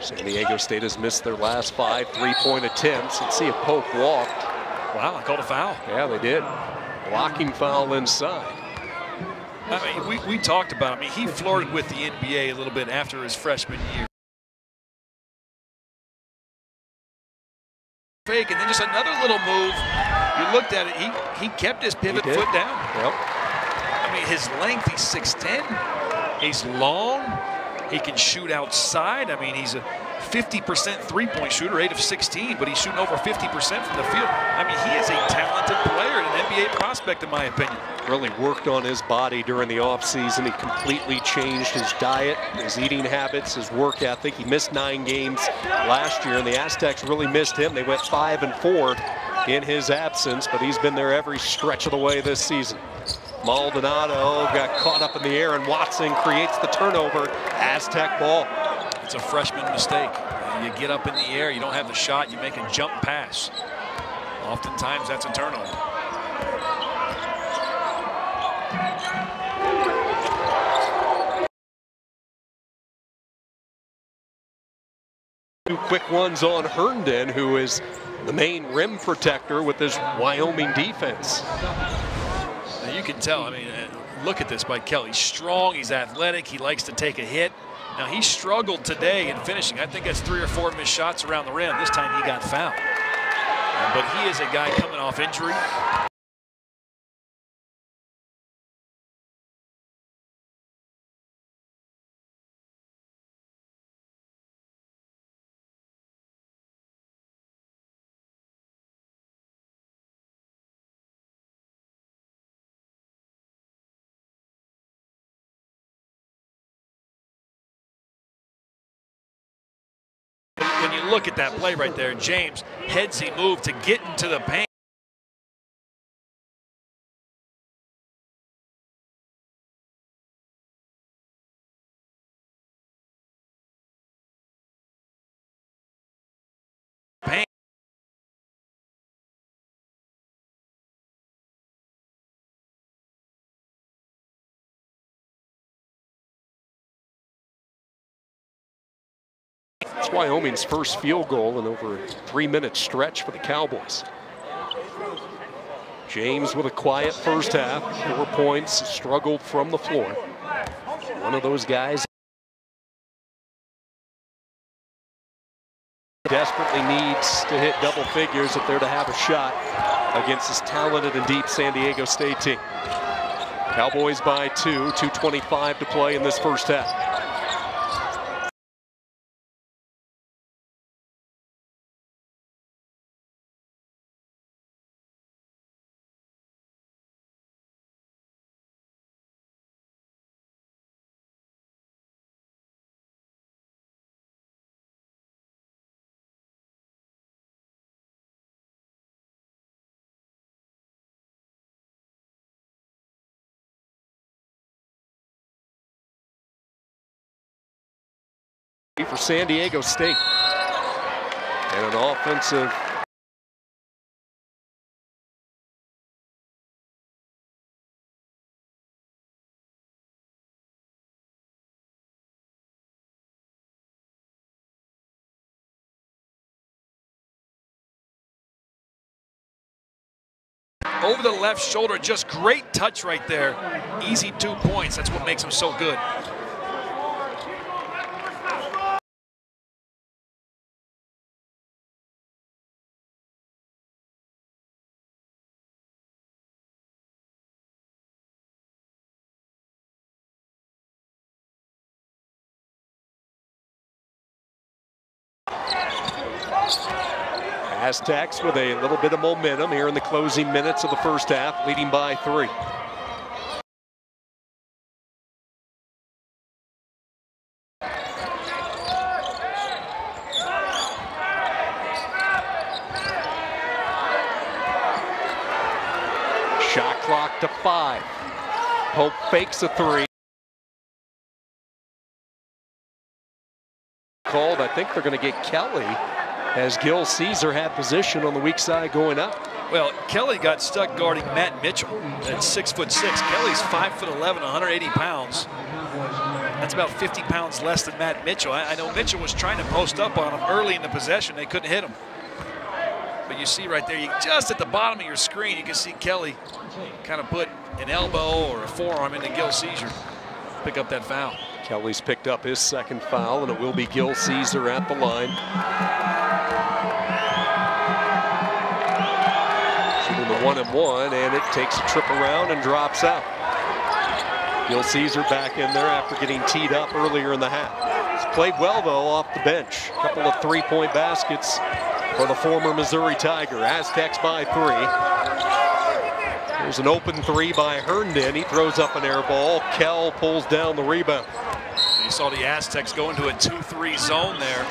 San Diego State has missed their last 5 3-point attempts. Let's see if Pope walked. Wow, I called a foul. Yeah, they did. Blocking foul inside. I mean, we talked about it. I mean, he flirted with the NBA a little bit after his freshman year. Fake, and then just another little move. You looked at it, he kept his pivot foot down. Yep. I mean, his length, he's 6'10". He's long. He can shoot outside. I mean, he's a 50% three-point shooter, 8 of 16, but he's shooting over 50% from the field. I mean, he is a talented player and an NBA prospect, in my opinion. Really worked on his body during the offseason. He completely changed his diet, his eating habits, his work ethic. He missed 9 games last year, and the Aztecs really missed him. They went 5-4 in his absence, but he's been there every stretch of the way this season. Maldonado got caught up in the air, and Watson creates the turnover. Aztec ball. It's a freshman mistake. You get up in the air, you don't have the shot, you make a jump pass. Oftentimes that's a turnover. Two quick ones on Herndon, who is the main rim protector with this Wyoming defense. Now you can tell, I mean, look at this by Kelly. He's strong, he's athletic, he likes to take a hit. Now he struggled today in finishing. I think that's 3 or 4 missed shots around the rim. This time he got fouled. But he is a guy coming off injury. When you look at that play right there, James headsy move to get into the paint. It's Wyoming's first field goal in over a 3-minute stretch for the Cowboys. James with a quiet first half, 4 points, struggled from the floor. One of those guys desperately needs to hit double figures if they're to have a shot against this talented and deep San Diego State team. Cowboys by 2, 2:25 to play in this first half. For San Diego State, and an offensive over the left shoulder, just great touch right there. Easy 2 points, that's what makes him so good. Aztecs with a little bit of momentum here in the closing minutes of the first half, leading by 3. clock to 5. Pope fakes a 3. Called. I think they're going to get Kelly as Gil Caesar had position on the weak side going up. Well, Kelly got stuck guarding Matt Mitchell at 6'6". Kelly's 5'11", 180 pounds. That's about 50 pounds less than Matt Mitchell. I know Mitchell was trying to post up on him early in the possession. They couldn't hit him. But you see right there, just at the bottom of your screen, you can see Kelly kind of put an elbow or a forearm into Gil Caesar. Pick up that foul. Kelly's picked up his second foul, and it will be Gil Caesar at the line. Shooting the 1-and-1, and it takes a trip around and drops out. Gil Caesar back in there after getting teed up earlier in the half. He's played well, though, off the bench. A couple of three-point baskets for the former Missouri Tiger. Aztecs by 3. There's an open 3 by Herndon. He throws up an air ball. Kell pulls down the rebound. You saw the Aztecs go into a 2-3 zone there.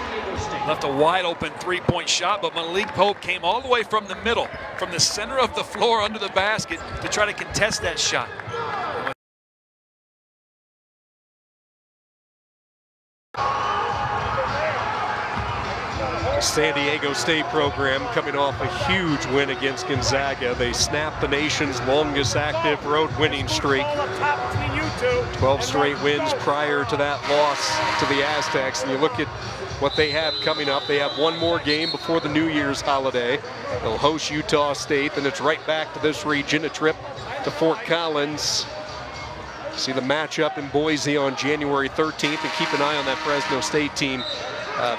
Left a wide open three-point shot, but Malik Pope came all the way from the middle, from the center of the floor under the basket to try to contest that shot. San Diego State program coming off a huge win against Gonzaga. They snapped the nation's longest active road winning streak. 12 straight wins prior to that loss to the Aztecs. And you look at what they have coming up. They have one more game before the New Year's holiday. They'll host Utah State, then it's right back to this region, a trip to Fort Collins. See the matchup in Boise on January 13th, and keep an eye on that Fresno State team.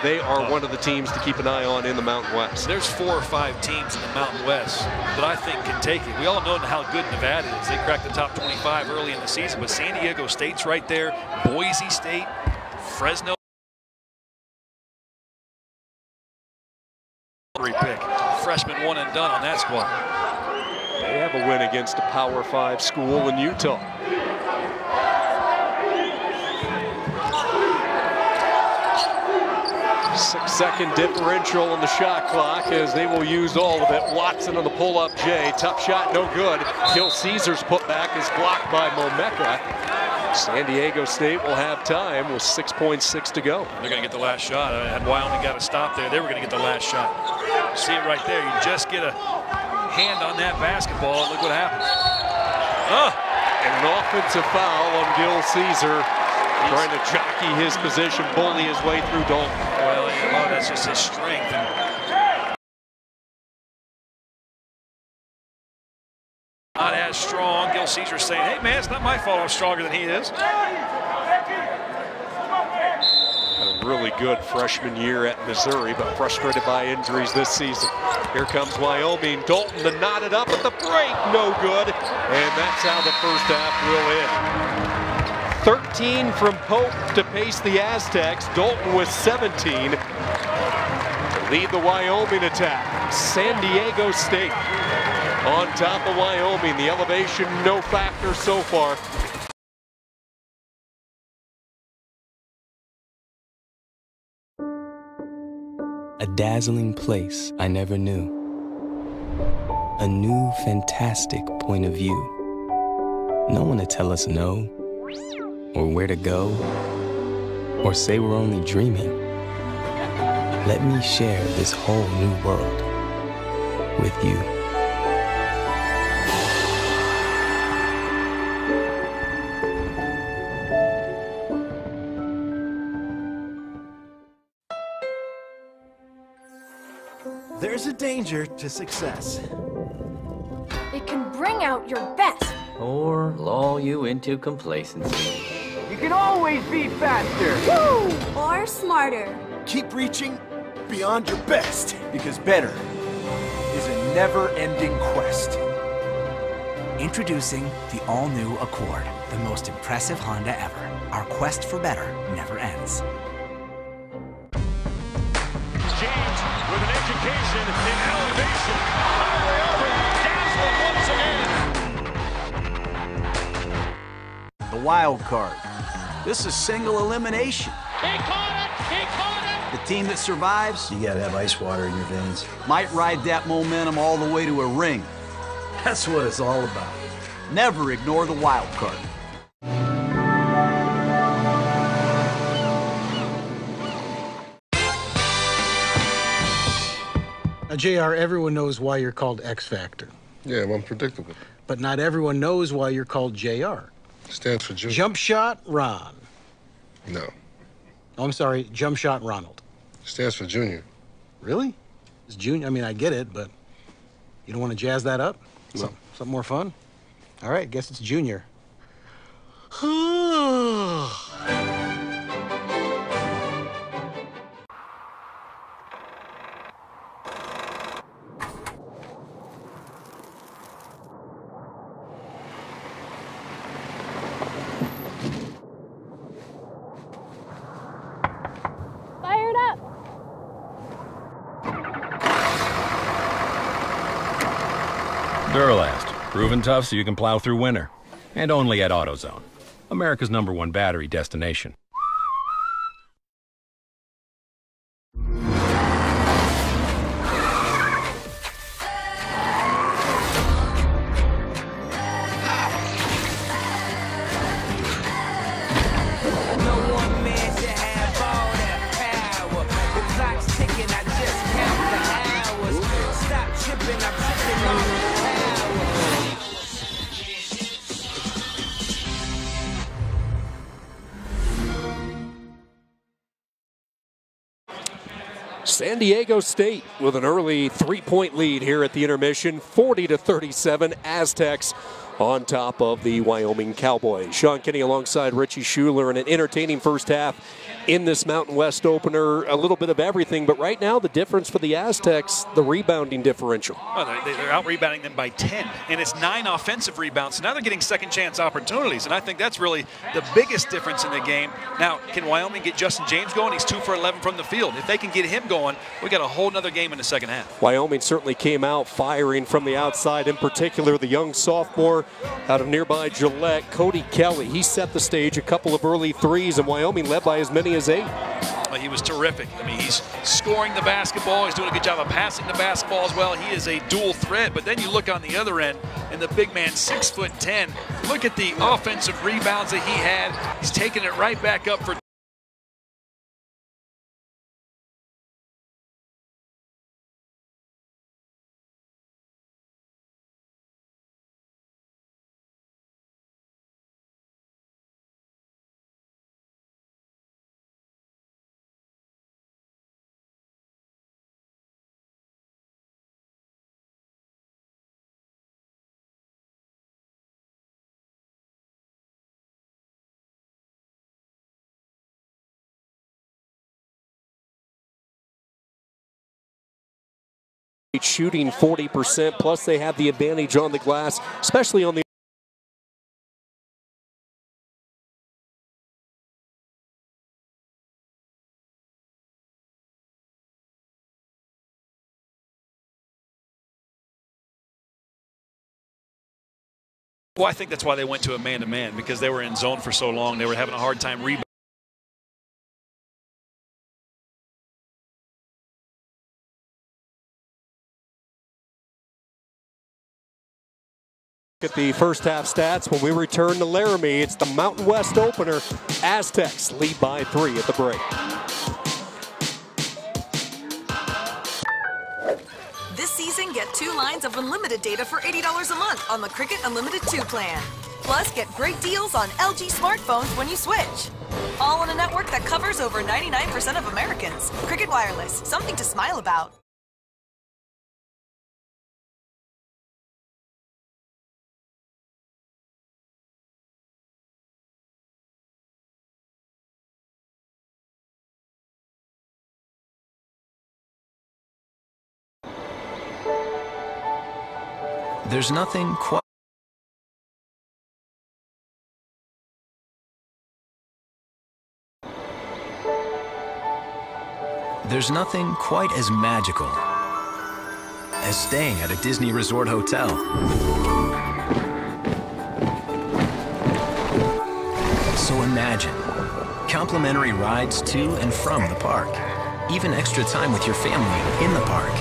They are one of the teams to keep an eye on in the Mountain West. There's 4 or 5 teams in the Mountain West that I think can take it. We all know how good Nevada is. They cracked the top 25 early in the season, but San Diego State's right there. Boise State, Fresno. Pick. Freshman one and done on that squad. They have a win against a Power 5 school in Utah. 6-second differential on the shot clock as they will use all of it. Watson on the pull-up J. Tough shot, no good. Gil Caesar's putback is blocked by Momeka. San Diego State will have time with 6.6 to go. They're going to get the last shot. Had Wyoming got a stop there, they were going to get the last shot. See it right there. You just get a hand on that basketball, and look what happens. And an offensive foul on Gil Caesar. Trying to jockey his position, bully his way through Dalton. Well, you know, that's just his strength. And not as strong. Gil Caesar saying, hey, man, it's not my fault I'm stronger than he is. Had a really good freshman year at Missouri, but frustrated by injuries this season. Here comes Wyoming. Dalton to knot it up at the break. No good. And that's how the first half will end. 13 from Pope to pace the Aztecs. Dalton with 17 to lead the Wyoming attack. San Diego State on top of Wyoming. The elevation no factor so far. A dazzling place I never knew. A new fantastic point of view. No one to tell us no, or where to go, or say we're only dreaming. Let me share this whole new world with you. There's a danger to success. It can bring out your best. Or lull you into complacency. You can always be faster. Woo! Or smarter. Keep reaching beyond your best, because better is a never-ending quest. Introducing the all-new Accord, the most impressive Honda ever. Our quest for better never ends. James with an education in elevation. Highway over, dazzling once again. The wild card. This is single elimination. He caught it! He caught it! The team that survives, You gotta have ice water in your veins. might ride that momentum all the way to a ring. That's what it's all about. Never ignore the wild card. Now, JR, everyone knows why you're called X Factor. Yeah, I'm unpredictable. But not everyone knows why you're called JR. Stands for Junior. Jump Shot Ron. No. Oh, I'm sorry, Jump Shot Ronald. Stands for Junior. Really? It's Junior. I mean, I get it, but you don't want to jazz that up? No. Something more fun? All right, guess it's Junior. Fired up. Duralast. Proven tough so you can plow through winter. And only at AutoZone, America's #1 battery destination. San Diego State with an early 3-point lead here at the intermission, 40-37, Aztecs on top of the Wyoming Cowboys. Sean Kinney alongside Richie Schuler in an entertaining first half in this Mountain West opener. A little bit of everything, but right now the difference for the Aztecs, the rebounding differential. Well, they're out-rebounding them by 10, and it's 9 offensive rebounds. So now they're getting second-chance opportunities, and I think that's really the biggest difference in the game. Now, can Wyoming get Justin James going? He's 2 for 11 from the field. If they can get him going, we got a whole nother game in the second half. Wyoming certainly came out firing from the outside, in particular the young sophomore out of nearby Gillette, Cody Kelly. He set the stage, a couple of early threes, and Wyoming led by as many as 8. He was terrific. I mean, he's scoring the basketball. He's doing a good job of passing the basketball as well. He is a dual threat. But then you look on the other end, and the big man, 6'10". Look at the offensive rebounds that he had. He's taking it right back up for. Shooting 40%, plus they have the advantage on the glass, especially on the. Well, I think that's why they went to a man-to-man, because they were in zone for so long. They were having a hard time rebounding. At the first half stats when we return to Laramie. It's the Mountain West opener. Aztecs lead by 3 at the break. This season, get 2 lines of unlimited data for $80 a month on the Cricket Unlimited 2 plan. Plus, get great deals on LG smartphones when you switch. All on a network that covers over 99% of Americans. Cricket Wireless, something to smile about. There's nothing quite. There's nothing quite as magical as staying at a Disney Resort hotel. So imagine complimentary rides to and from the park, even extra time with your family in the park.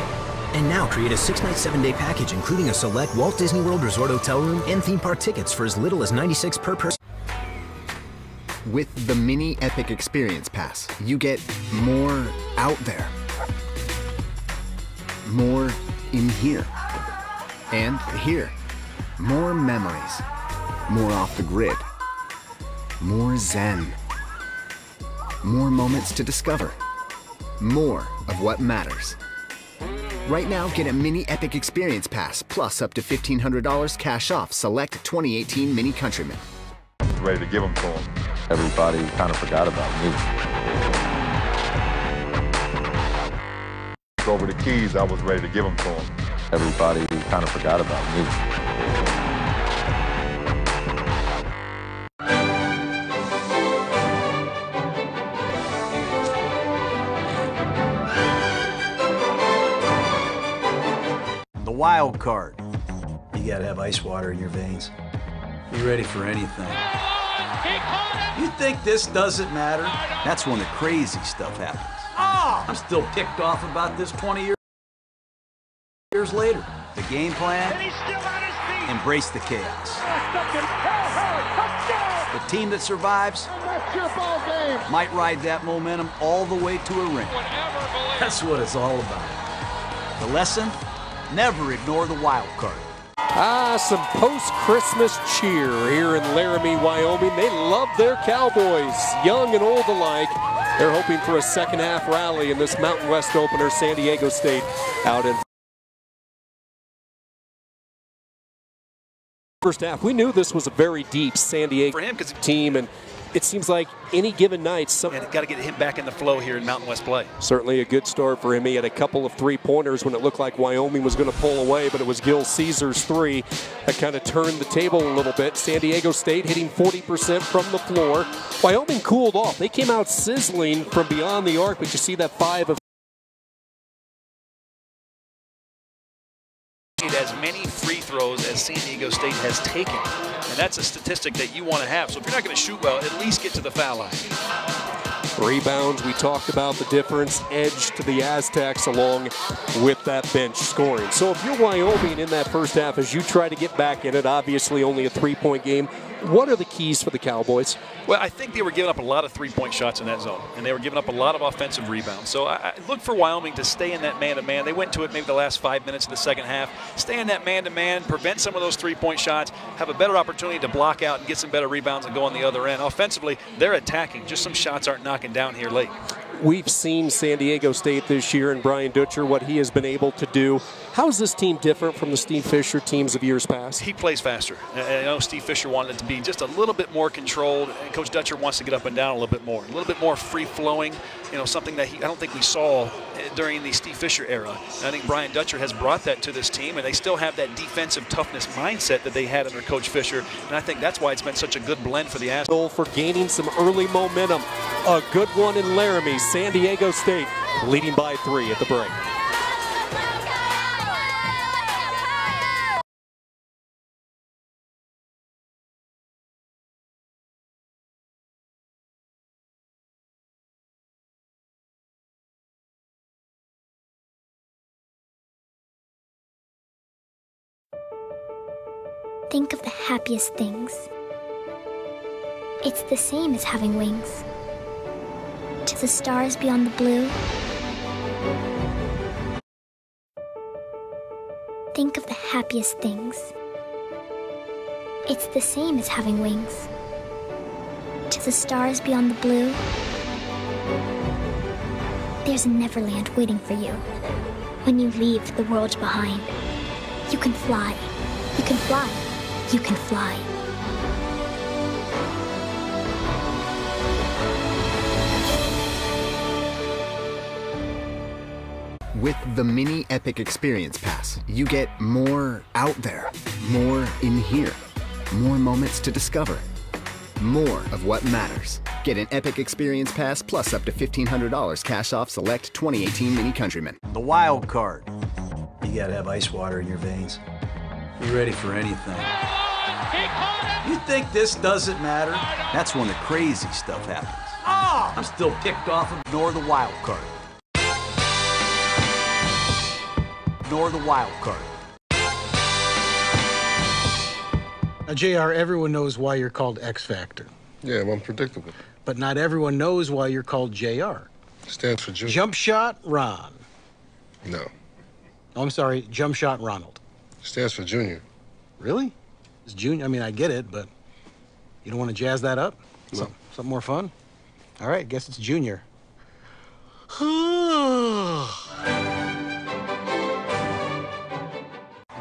And now create a 6-night, 7-day package including a select Walt Disney World Resort hotel room and theme park tickets for as little as $96 per person. With the Mini Epic Experience Pass, you get more out there. More in here. And here. More memories. More off the grid. More zen. More moments to discover. More of what matters. Right now, get a Mini Epic Experience Pass, plus up to $1,500 cash off select 2018 Mini Countryman. Ready to give them to them. Everybody kind of forgot about me. Over the keys, I was ready to give them to them. Everybody kind of forgot about me. The wild card. You gotta have ice water in your veins. Be ready for anything. You think this doesn't matter? That's when the crazy stuff happens. I'm still ticked off about this 20 years later. The game plan, embrace the chaos. The team that survives might ride that momentum all the way to a ring. That's what it's all about. The lesson, never ignore the wild card. Some post-Christmas cheer here in Laramie, Wyoming. They love their Cowboys, young and old alike. They're hoping for a second-half rally in this Mountain West opener, San Diego State out in first half. We knew this was a very deep San Diego team, and it seems like any given night, got to get him back in the flow here in Mountain West play. Certainly a good start for him. He had a couple of three-pointers when it looked like Wyoming was going to pull away, but it was Gil Caesar's three that kind of turned the table a little bit. San Diego State hitting 40% from the floor. Wyoming cooled off. They came out sizzling from beyond the arc, but you see that 5 of as many free throws as San Diego State has taken, and that's a statistic that you want to have. So if you're not going to shoot well, at least get to the foul line. Rebounds, we talked about the difference, edge to the Aztecs along with that bench scoring. So if you're Wyoming in that first half, as you try to get back in it, obviously only a 3-point game, what are the keys for the Cowboys? Well, I think they were giving up a lot of three-point shots in that zone, and they were giving up a lot of offensive rebounds. So I look for Wyoming to stay in that man-to-man. They went to it maybe the last 5 minutes of the second half. Stay in that man-to-man, prevent some of those three-point shots, have a better opportunity to block out and get some better rebounds and go on the other end. Offensively, they're attacking. Just some shots aren't knocking down here late. We've seen San Diego State this year and Brian Dutcher, what he has been able to do. How is this team different from the Steve Fisher teams of years past? He plays faster. I know Steve Fisher wanted it to be just a little bit more controlled, and Coach Dutcher wants to get up and down a little bit more free-flowing, something that I don't think we saw during the Steve Fisher era. And I think Brian Dutcher has brought that to this team, and they still have that defensive toughness mindset that they had under Coach Fisher, and I think that's why it's been such a good blend for the Aztecs. For gaining some early momentum. A good one in Laramie. San Diego State leading by 3 at the break. Think of the happiest things. It's the same as having wings. To the stars beyond the blue. Think of the happiest things. It's the same as having wings. To the stars beyond the blue. There's a Neverland waiting for you. When you leave the world behind, you can fly. You can fly. You can fly. With the Mini Epic Experience Pass, you get more out there, more in here, more moments to discover, more of what matters. Get an Epic Experience Pass plus up to $1,500 cash off select 2018 Mini Countryman. The wild card. You gotta have ice water in your veins. Be ready for anything. You think this doesn't matter? That's when the crazy stuff happens. I'm still ticked off. Ignore the wild card. ignore the wild card. Now, JR, everyone knows why you're called X Factor. Yeah, I'm unpredictable. But not everyone knows why you're called JR. Stands for Junior. Jump shot Ron. No. Oh, I'm sorry, jump shot Ronald. Stands for Junior. Really? It's Junior. I mean, I get it, but you don't want to jazz that up? No. Something more fun? All right, guess it's Junior.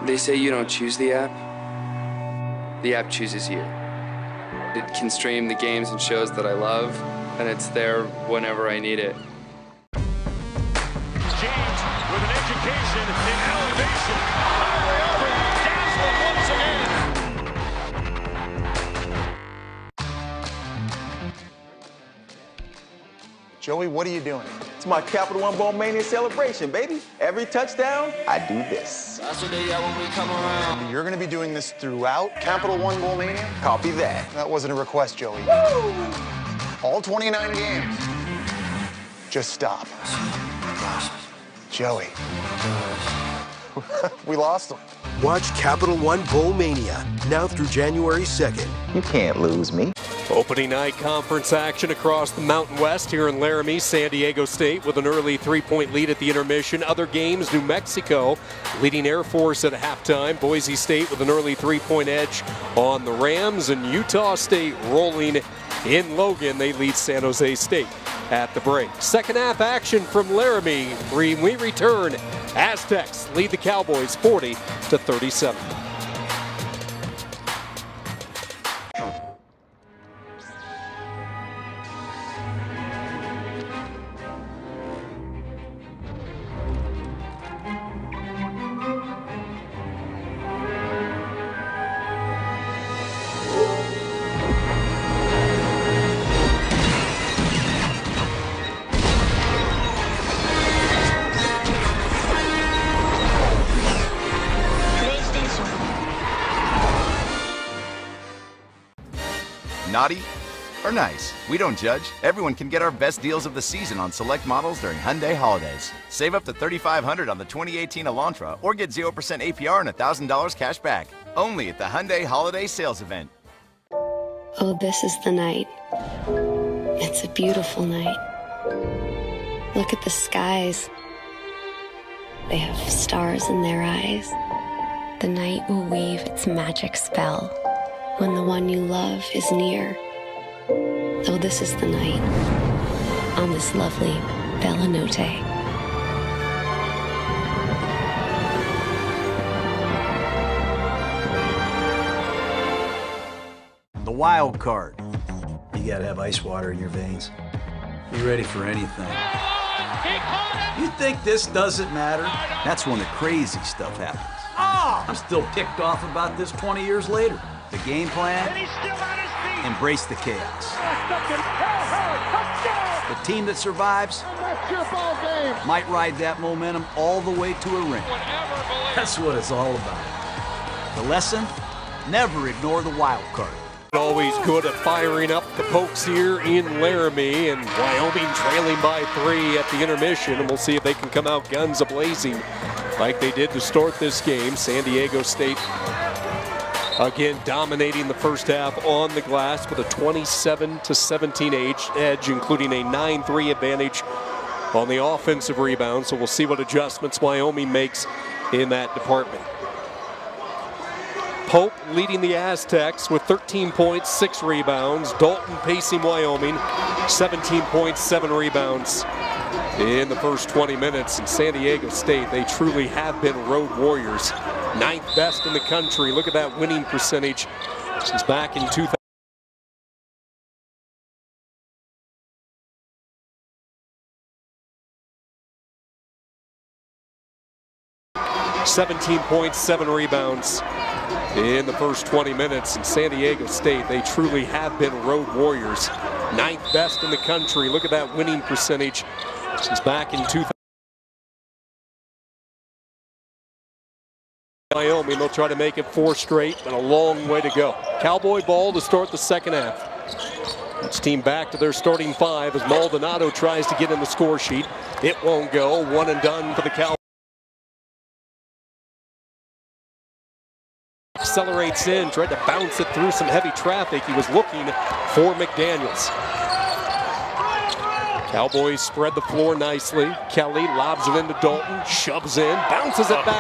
They say you don't choose the app. The app chooses you. It can stream the games and shows that I love, and it's there whenever I need it. James with an education in elevation. Highway over, dazzling once again. Joey, what are you doing? It's my Capital One Bowl Mania celebration, baby. Every touchdown, I do this. You're gonna be doing this throughout Capital One Bowl Mania? Copy that. That wasn't a request, Joey. Woo! All 29 games. Just stop. Joey. We lost him. Watch Capital One Bowl Mania, now through January 2nd. You can't lose me. Opening night conference action across the Mountain West here in Laramie. San Diego State with an early three-point lead at the intermission. Other games, New Mexico leading Air Force at halftime. Boise State with an early three-point edge on the Rams. And Utah State rolling in Logan. They lead San Jose State at the break. Second half action from Laramie. We return. Aztecs lead the Cowboys 40-37. Naughty or nice, we don't judge. Everyone can get our best deals of the season on select models during Hyundai holidays. Save up to $3,500 on the 2018 Elantra or get 0% APR and $1,000 cash back. Only at the Hyundai Holiday Sales Event. Oh, this is the night. It's a beautiful night. Look at the skies. They have stars in their eyes. The night will weave its magic spell when the one you love is near. Oh, this is the night on this lovely Bella Notte. The wild card. You gotta have ice water in your veins. Be ready for anything. You think this doesn't matter? That's when the crazy stuff happens. I'm still ticked off about this 20 years later. The game plan, embrace the chaos. The team that survives might ride that momentum all the way to a ring. That's what it's all about. The lesson, never ignore the wild card. Always good at firing up the Pokes here in Laramie, and Wyoming trailing by 3 at the intermission, and we'll see if they can come out guns a-blazing like they did to start this game. San Diego State again dominating the first half on the glass with a 27-17 edge, including a 9-3 advantage on the offensive rebound. So we'll see what adjustments Wyoming makes in that department. Pope leading the Aztecs with 13 points, 6 rebounds. Dalton pacing Wyoming, 17 points, 7 rebounds in the first 20 minutes. And San Diego State, they truly have been road warriors. 9th best in the country. Look at that winning percentage since back in 2000. $17 points, 7 rebounds in the first 20 minutes. And San Diego State, they truly have been road warriors. 9th best in the country. Look at that winning percentage since back in 2000. Wyoming, they'll try to make it 4 straight, but a long way to go. Cowboy ball to start the second half. Each team back to their starting 5 as Maldonado tries to get in the score sheet. It won't go. One and done for the Cowboys. Accelerates in, tried to bounce it through some heavy traffic. He was looking for McDaniels. Cowboys spread the floor nicely. Kelly lobs it into Dalton, shoves in, bounces it back.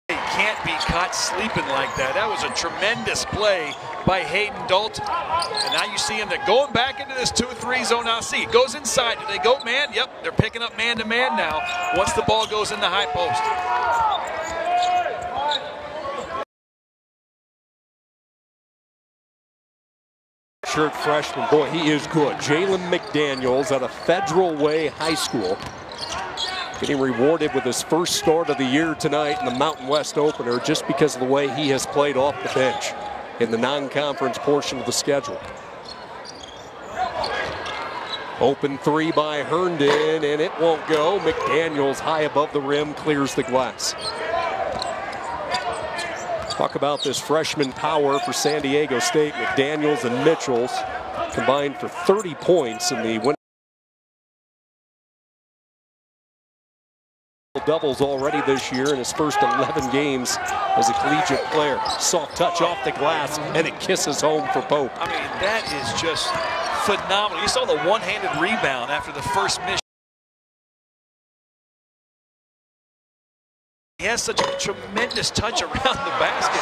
He can't be caught sleeping like that. That was a tremendous play by Hayden Dalton. And now you see him, they're going back into this 2-3 zone. Now see, it goes inside. Do they go man? Yep, they're picking up man-to-man now once the ball goes in the high post. Shirt freshman, boy, he is good. Jalen McDaniels out of Federal Way High School. Getting rewarded with his first start of the year tonight in the Mountain West opener just because of the way he has played off the bench in the non-conference portion of the schedule. Open three by Herndon, and it won't go. McDaniels high above the rim, clears the glass. Talk about this freshman power for San Diego State. McDaniels and Mitchells combined for 30 points in the win. Doubles already this year in his first 11 games as a collegiate player. Soft touch off the glass, and it kisses home for Pope. I mean, that is just phenomenal. You saw the one-handed rebound after the first miss. He has such a tremendous touch around the basket.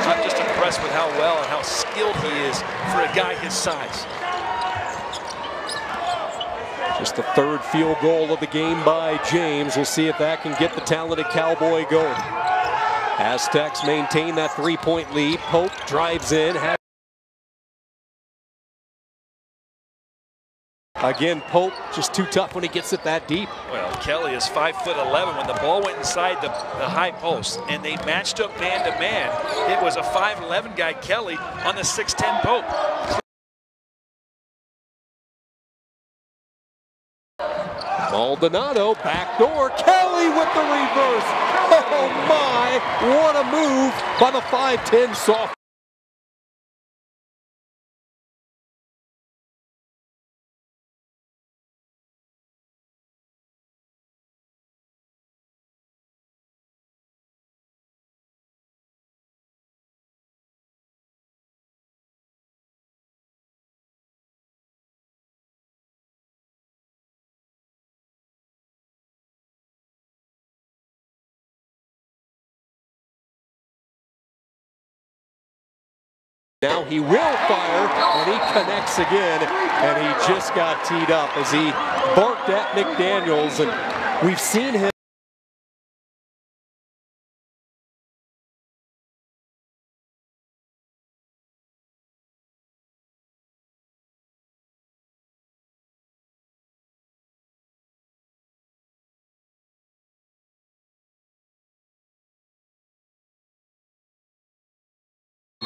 I'm just impressed with how well and how skilled he is for a guy his size. Just the third field goal of the game by James. We'll see if that can get the talented Cowboy going. Aztecs maintain that three-point lead. Pope drives in. Again, Pope just too tough when he gets it that deep. Well, Kelly is 5'11". When the ball went inside the high post and they matched up man-to-man, it was a 5'11" guy, Kelly, on the 6'10" Pope. Maldonado, backdoor, Kelly with the reverse. Oh my, what a move by the 5'10" sophomore. Now he will fire, and he connects again, and he just got teed up as he barked at McDaniels, and we've seen him.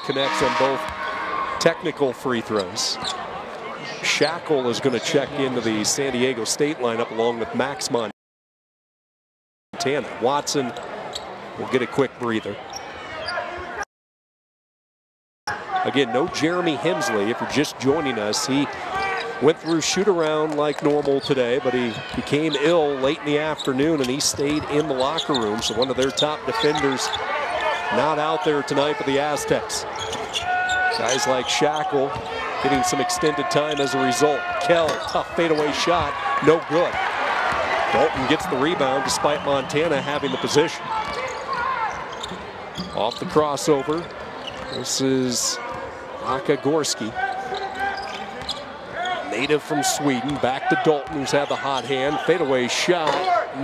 Connects on both technical free throws. Shackle is going to check into the San Diego State lineup along with Max Montana. Watson will get a quick breather. Again, no Jeremy Hemsley. If you're just joining us, he went through shoot around like normal today, but he became ill late in the afternoon and he stayed in the locker room. So one of their top defenders not out there tonight for the Aztecs. Guys like Shackle getting some extended time as a result. Kell, tough fadeaway shot, no good. Dalton gets the rebound despite Montana having the position. Off the crossover, this is Aka Gorski. Native from Sweden, back to Dalton, who's had the hot hand. Fadeaway shot,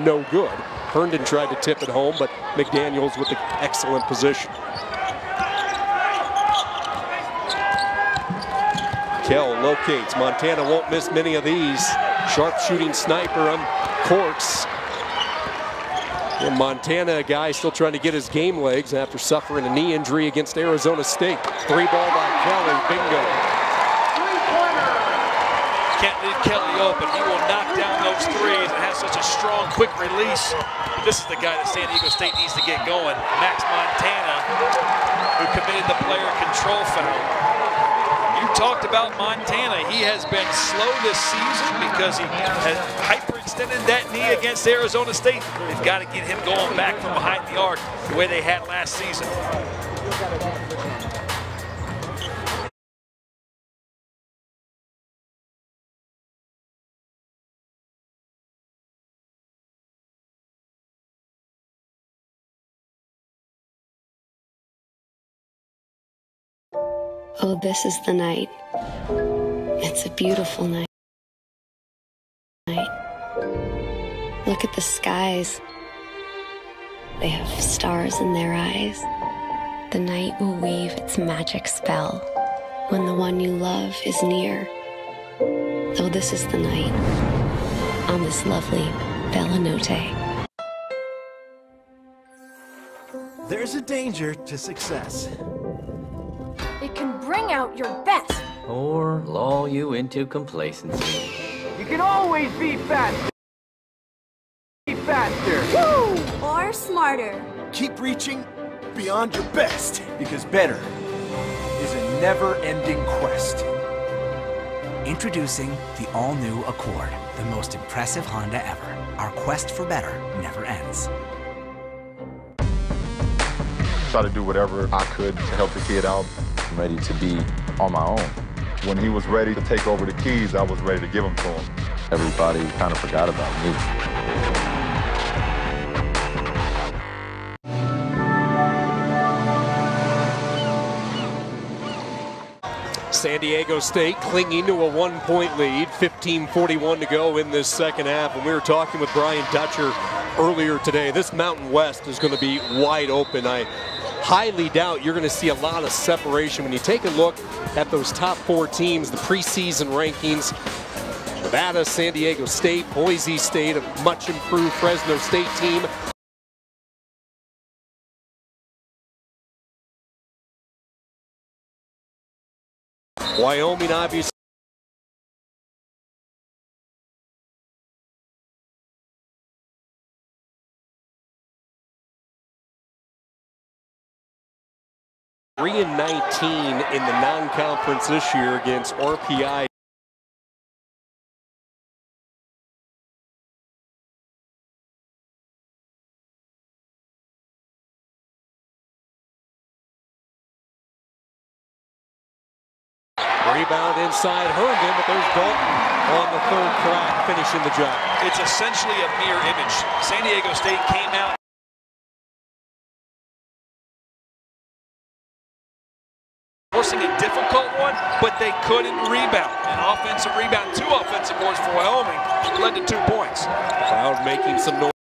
no good. Herndon tried to tip it home, but McDaniels with the excellent position. Kell locates. Montana won't miss many of these. Sharp shooting sniper on Corks. And Montana, a guy still trying to get his game legs after suffering a knee injury against Arizona State. Three ball by Kelly, bingo. Can't leave Kelly open. He will knock down those threes and has such a strong, quick release. This is the guy that San Diego State needs to get going. Max Montana, who committed the player control foul. You talked about Montana. He has been slow this season because he has hyper extended that knee against Arizona State. They've got to get him going back from behind the arc the way they had last season. Oh, this is the night. It's a beautiful night. Look at the skies. They have stars in their eyes. The night will weave its magic spell when the one you love is near. Oh, this is the night on this lovely Bella Notte. There's a danger to success. It can bring out your best. Or lull you into complacency. You can always be faster. Be faster. Woo! Or smarter. Keep reaching beyond your best, because better is a never-ending quest. Introducing the all-new Accord, the most impressive Honda ever. Our quest for better never ends. Try to do whatever I could to help the kid out. I'm ready to be on my own. When he was ready to take over the keys, I was ready to give them to him. Everybody kind of forgot about me. San Diego State clinging to a 1-point lead, 15:41 to go in this second half. And we were talking with Brian Dutcher earlier today. This Mountain West is going to be wide open. I highly doubt you're going to see a lot of separation. When you take a look at those top 4 teams, the preseason rankings, Nevada, San Diego State, Boise State, a much improved Fresno State team. Wyoming, obviously. Three and 19 in the non-conference this year against RPI. Rebound inside Herndon, but there's Dalton on the third crack, finishing the job. It's essentially a mirror image. San Diego State came out forcing a difficult one, but they couldn't rebound. An offensive rebound, 2 offensive boards for Wyoming, led to 2 points. Crowd making some noise.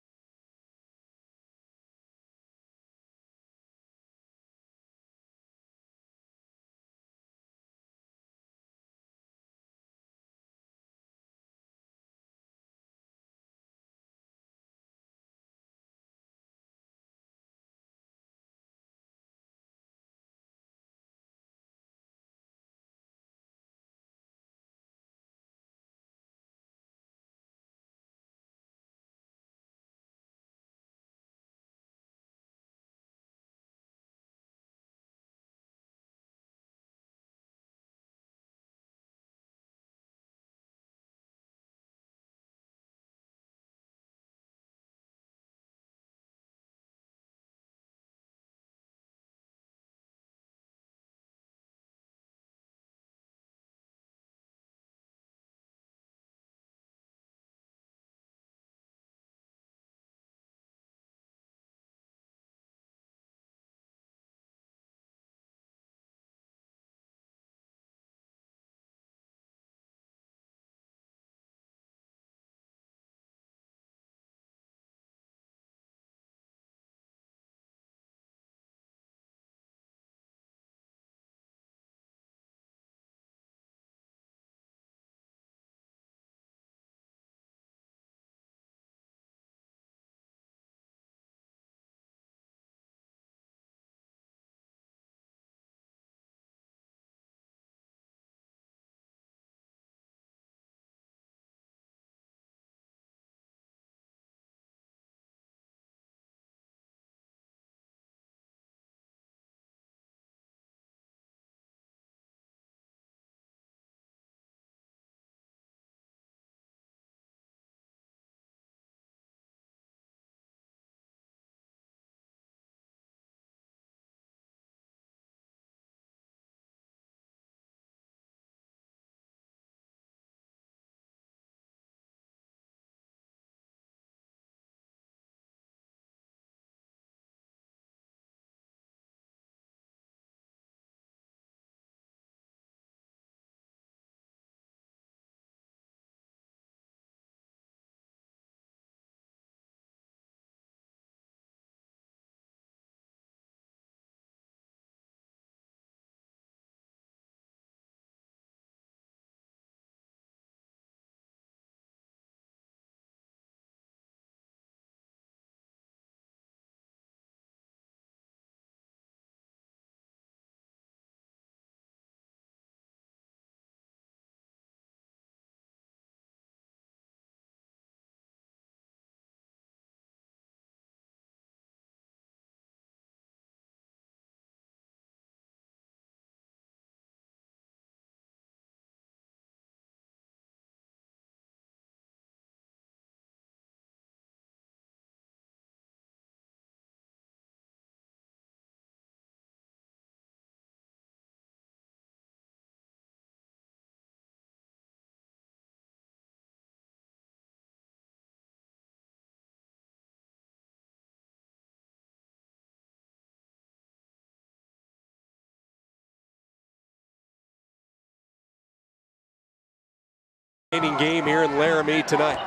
Game here in Laramie tonight.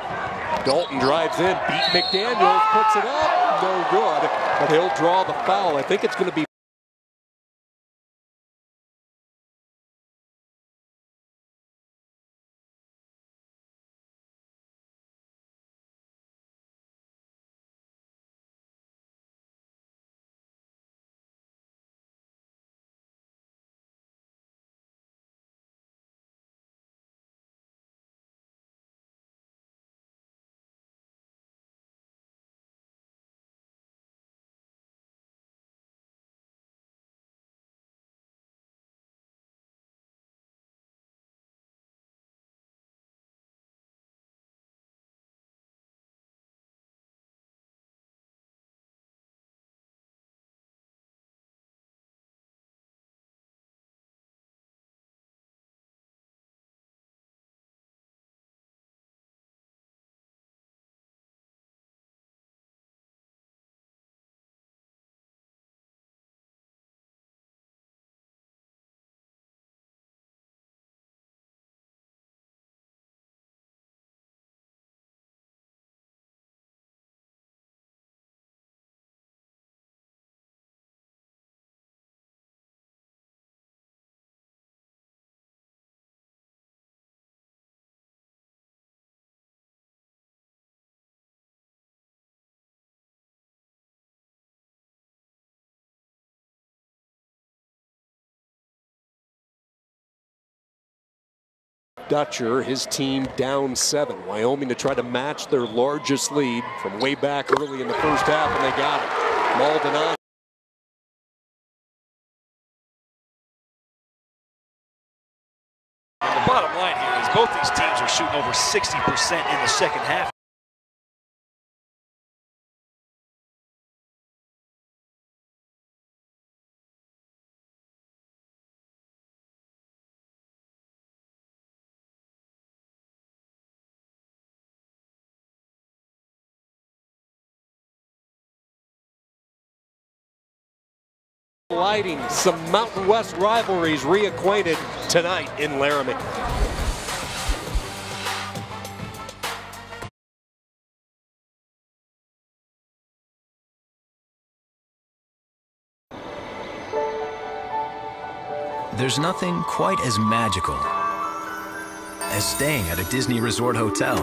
Dalton drives in, beat McDaniels, puts it up, no good, but he'll draw the foul. I think it's going to be Dutcher, his team down 7. Wyoming to try to match their largest lead from way back early in the first half, and they got it. Maldonado. The bottom line here is both these teams are shooting over 60% in the second half. Lighting some Mountain West rivalries reacquainted tonight in Laramie. There's nothing quite as magical as staying at a Disney Resort hotel.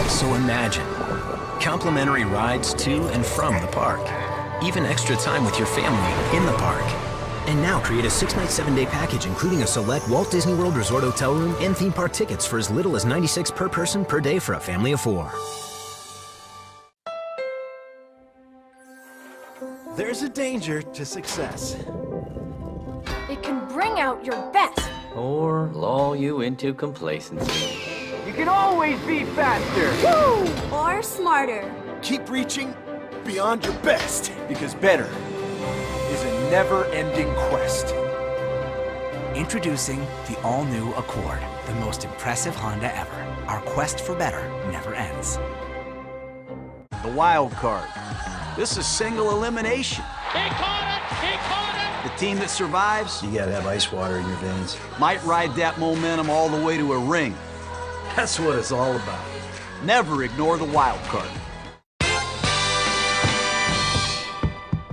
So imagine complimentary rides to and from the park, even extra time with your family in the park. And now create a 6-night, 7-day package including a select Walt Disney World Resort hotel room and theme park tickets for as little as $96 per person per day for a family of 4. There's a danger to success. It can bring out your best. Or lull you into complacency. You can always be faster. Woo! Or smarter. Keep reaching beyond your best, because better is a never-ending quest. Introducing the all-new Accord, the most impressive Honda ever. Our quest for better never ends. The wild card. This is single elimination. He caught it! He caught it! The team that survives, you gotta have ice water in your veins, might ride that momentum all the way to a ring. That's what it's all about. Never ignore the wild card.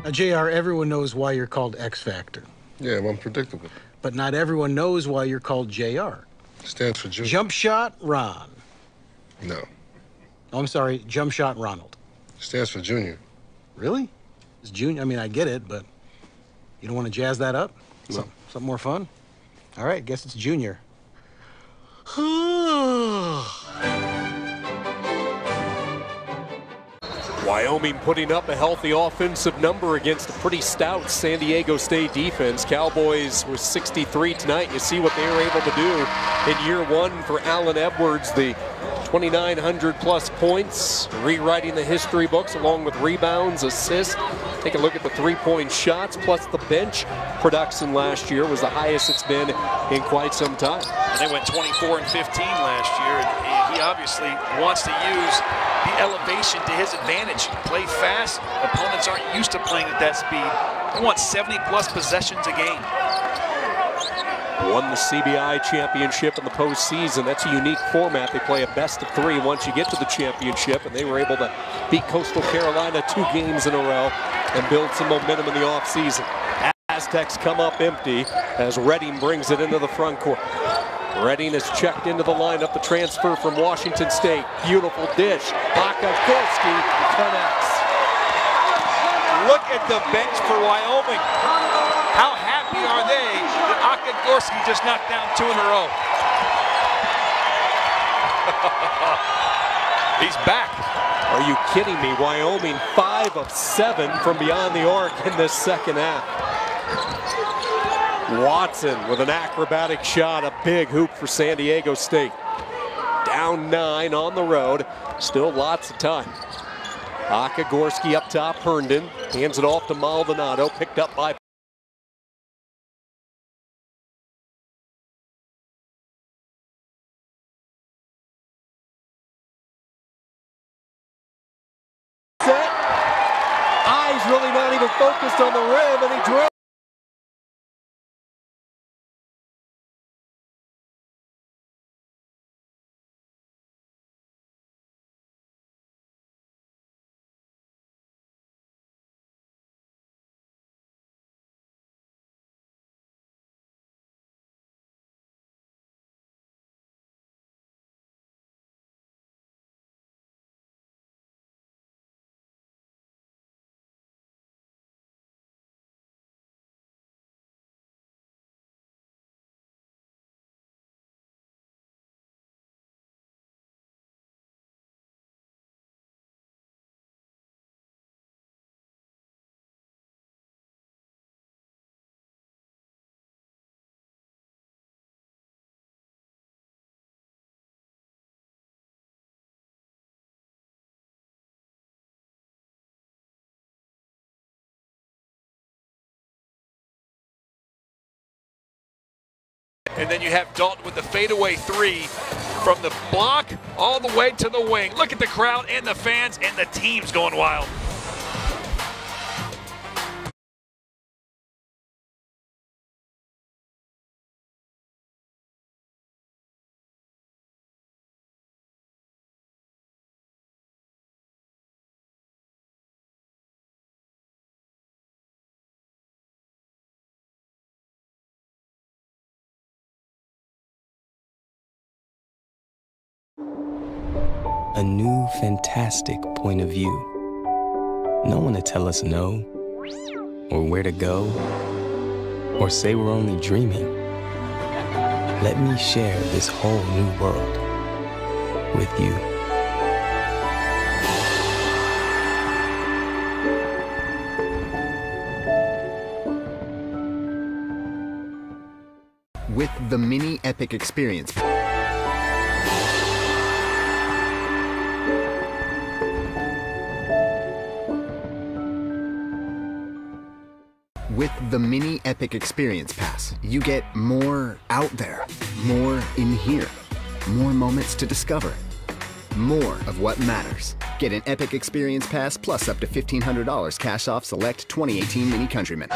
Now, JR, everyone knows why you're called X Factor. Yeah, I'm unpredictable. But not everyone knows why you're called JR. Stands for Junior. Jump Shot Ron. No. Oh, I'm sorry, Jump Shot Ronald. Stands for Junior. Really? It's Junior. I mean, I get it, but you don't want to jazz that up? No. Something more fun? All right, guess it's Junior. Wyoming putting up a healthy offensive number against a pretty stout San Diego State defense. Cowboys with 63 tonight. You see what they were able to do in year 1 for Allen Edwards, the 2,900 plus points, rewriting the history books along with rebounds, assists. Take a look at the 3-point shots, plus the bench production last year was the highest it's been in quite some time. And they went 24 and 15 last year, and he obviously wants to use the elevation to his advantage. Play fast. Opponents aren't used to playing at that speed. He wants 70 plus possessions a game. Won the CBI championship in the postseason. That's a unique format. They play a best of 3 once you get to the championship, and they were able to beat Coastal Carolina 2 games in a row and build some momentum in the offseason. Aztecs come up empty as Redding brings it into the front court. Redding is checked into the lineup, the transfer from Washington State. Beautiful dish. Gorski connects. Look at the bench for Wyoming. How happy are they that Gorski just knocked down 2 in a row? He's back. Are you kidding me? Wyoming 5 of 7 from beyond the arc in this second half. Watson with an acrobatic shot, a big hoop for San Diego State. Down 9 on the road, still lots of time. Gorski up top, Herndon hands it off to Maldonado, picked up by eyes really not even focused on the rim, and he drills. And then you have Dalton with the fadeaway 3 from the block all the way to the wing. Look at the crowd and the fans and the team's going wild. A new, fantastic point of view. No one to tell us no, or where to go, or say we're only dreaming. Let me share this whole new world with you. With the Mini Epic Experience. With the Mini Epic Experience Pass, you get more out there, more in here, more moments to discover, more of what matters. Get an Epic Experience Pass plus up to $1,500 cash off select 2018 Mini Countryman.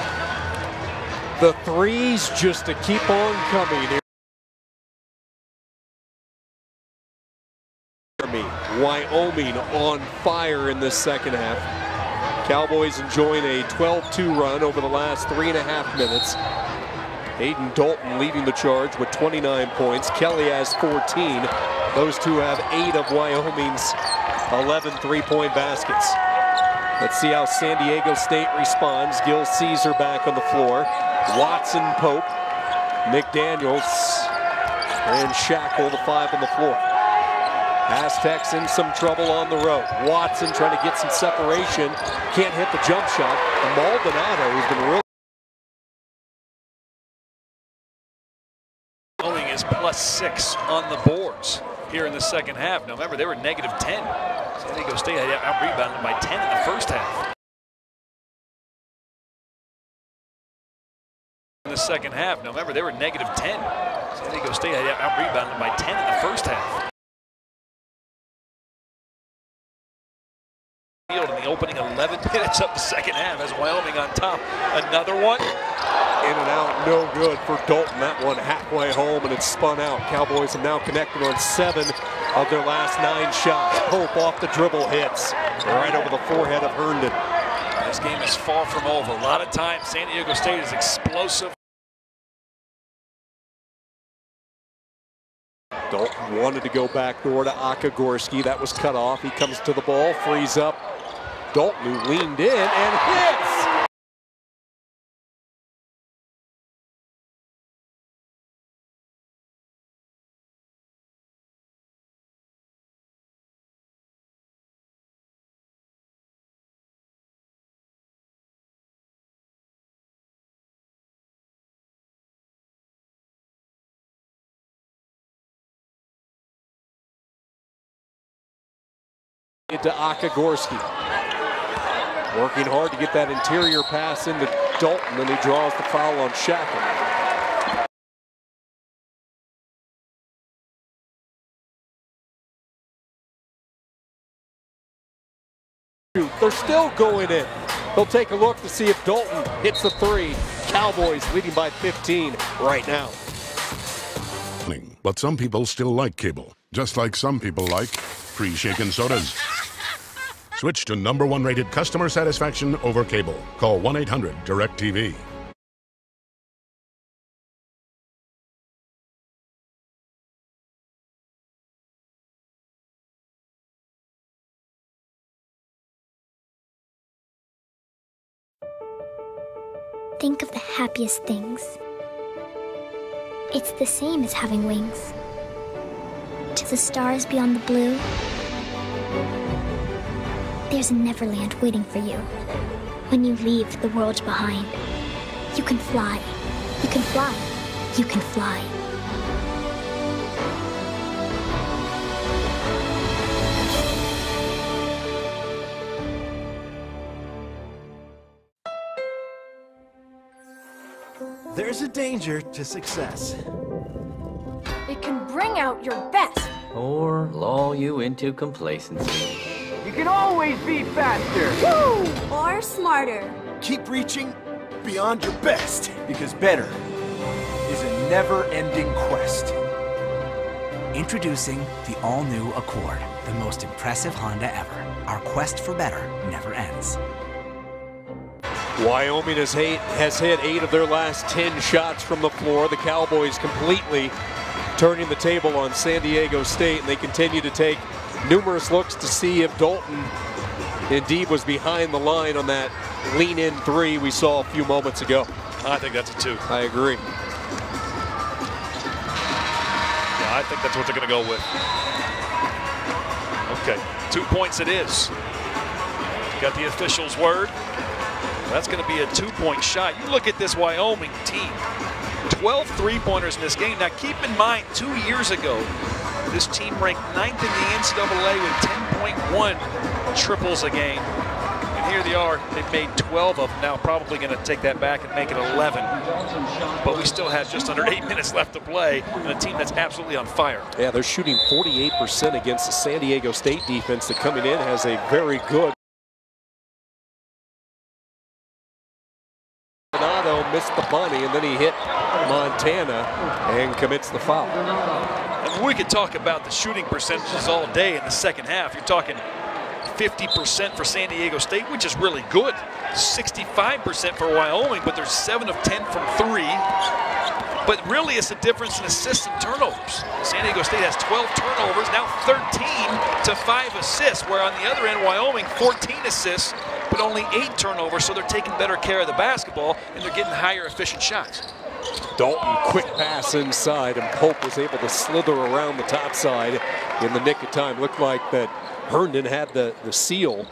The threes just to keep on coming here. Wyoming on fire in this second half. Cowboys enjoying a 12-2 run over the last 3.5 minutes. Hayden Dalton leading the charge with 29 points. Kelly has 14. Those two have 8 of Wyoming's 11 three-point baskets. Let's see how San Diego State responds. Gil Caesar back on the floor. Watson, Pope, McDaniels, and Shackle, the 5 on the floor. Aztecs in some trouble on the road. Watson trying to get some separation. Can't hit the jump shot. Maldonado, who's been really... Wyoming is +6 on the boards here in the second half. Now remember, they were -10. San Diego State had out-rebounded by 10 in the first half. In the second half. Now remember, they were -10. San Diego State had out-rebounded by 10 in the first half. In the opening 11 minutes of the second half as Wyoming on top. Another one. In and out, no good for Dalton. That one halfway home, and it's spun out. Cowboys have now connected on 7 of their last 9 shots. Pope off the dribble hits right over the forehead of Herndon. This game is far from over. A lot of times, San Diego State is explosive. Dalton wanted to go back door to Akagorski. That was cut off. He comes to the ball, frees up Dalton, who leaned in and hits. To Akagorski. Working hard to get that interior pass into Dalton, and he draws the foul on Shackle. They're still going in. They'll take a look to see if Dalton hits the 3. Cowboys leading by 15 right now. But some people still like cable, just like some people like pre-shaken sodas. Switch to #1 rated customer satisfaction over cable. Call 1-800-DIRECTV. Think of the happiest things. It's the same as having wings. To the stars beyond the blue, there's a Neverland waiting for you. When you leave the world behind, you can fly. You can fly. You can fly. There's a danger to success. It can bring out your best. Or lull you into complacency. You can always be faster. Woo! Or smarter. Keep reaching beyond your best, because better is a never-ending quest. Introducing the all-new Accord, the most impressive Honda ever. Our quest for better never ends. Wyoming has hit 8 of their last 10 shots from the floor. The Cowboys completely turning the table on San Diego State, and they continue to take numerous looks to see if Dalton indeed was behind the line on that lean-in 3 we saw a few moments ago. I think that's a 2. I agree. Yeah, I think that's what they're going to go with. Okay, 2 points it is. Got the official's word. That's going to be a 2-point shot. You look at this Wyoming team. 12 three-pointers in this game. Now keep in mind, 2 years ago, this team ranked 9th in the NCAA with 10.1 triples a game. And here they are. They've made 12 of them. Now probably going to take that back and make it 11. But we still have just under 8 minutes left to play, and a team that's absolutely on fire. Yeah, they're shooting 48% against the San Diego State defense that coming in has a very good. Missed the bunny, and then he hit Montana and commits the foul. And we could talk about the shooting percentages all day in the second half. You're talking 50% for San Diego State, which is really good. 65% for Wyoming, but they're 7 of 10 from 3. But really, it's the difference in assists and turnovers. San Diego State has 12 turnovers, now 13 to 5 assists, where on the other end, Wyoming, 14 assists, but only 8 turnovers, so they're taking better care of the basketball, and they're getting higher efficient shots. Dalton, quick pass inside, and Pope was able to slither around the top side in the nick of time. Looked like that Herndon had the seal,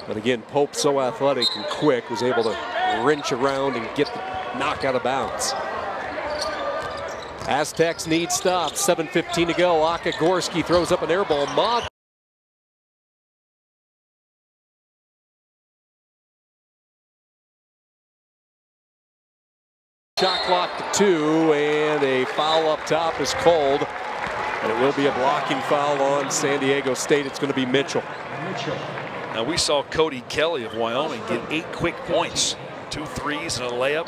but again, Pope, so athletic and quick, was able to wrench around and get the knock out of bounds. Aztecs need stops, 7:15 to go. Akagorski throws up an air ball. Shot clock to 2, and a foul up top is called. And it will be a blocking foul on San Diego State. It's going to be Mitchell. Now we saw Cody Kelly of Wyoming get 8 quick points, 2 threes and a layup.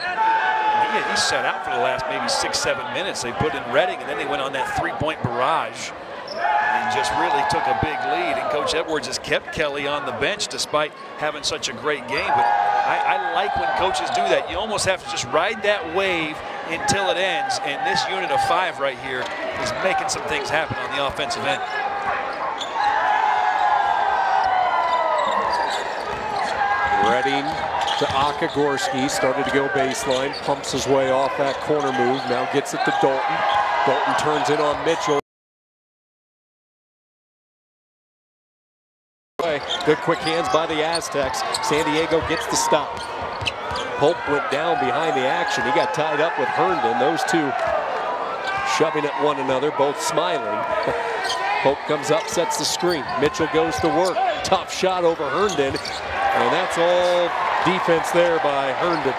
he sat out for the last maybe 6-7 minutes. They put in Redding, and then they went on that three-point barrage and just really took a big lead. And Coach Edwards has kept Kelly on the bench despite having such a great game. But I like when coaches do that. You almost have to just ride that wave until it ends. And this unit of 5 right here is making some things happen on the offensive end. Redding to Akagorski, started to go baseline, pumps his way off that corner move, now gets it to Dalton. Dalton turns in on Mitchell. Good quick hands by the Aztecs. San Diego gets the stop. Pope went down behind the action. He got tied up with Herndon. Those two shoving at one another, both smiling. Pope comes up, sets the screen. Mitchell goes to work. Tough shot over Herndon. And that's all defense there by Herndon.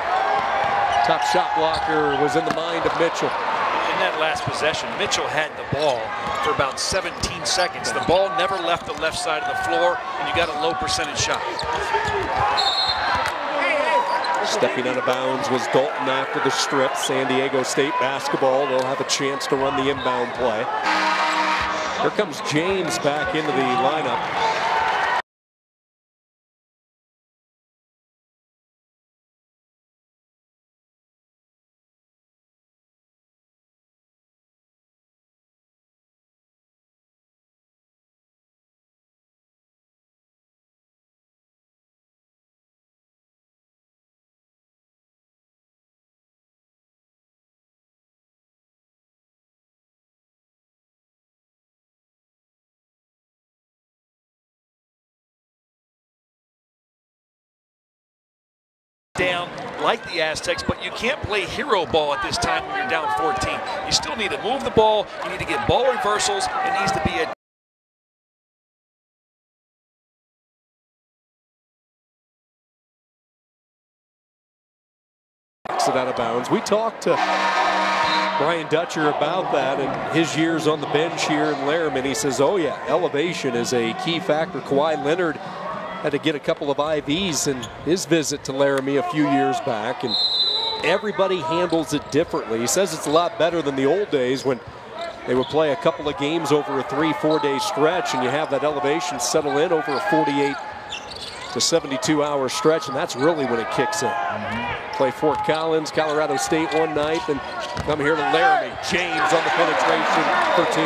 Top shot blocker was in the mind of Mitchell. In that last possession, Mitchell had the ball for about 17 seconds. The ball never left the left side of the floor, and you got a low percentage shot. Stepping out of bounds was Dalton after the strip. San Diego State basketball. They'll have a chance to run the inbound play. Here comes James back into the lineup. Down like the Aztecs, but you can't play hero ball at this time when you're down 14. You still need to move the ball. You need to get ball reversals. It needs to be a exit out of bounds. We talked to Brian Dutcher about that and his years on the bench here in Laramie. He says, oh yeah, elevation is a key factor. Kawhi Leonard had to get a couple of IVs in his visit to Laramie a few years back, and everybody handles it differently. He says it's a lot better than the old days when they would play a couple of games over a 3-4 day stretch and you have that elevation settle in over a 48 to 72 hour stretch, and that's really when it kicks in. Play Fort Collins, Colorado State one night, then come here to Laramie. James on the penetration for 2.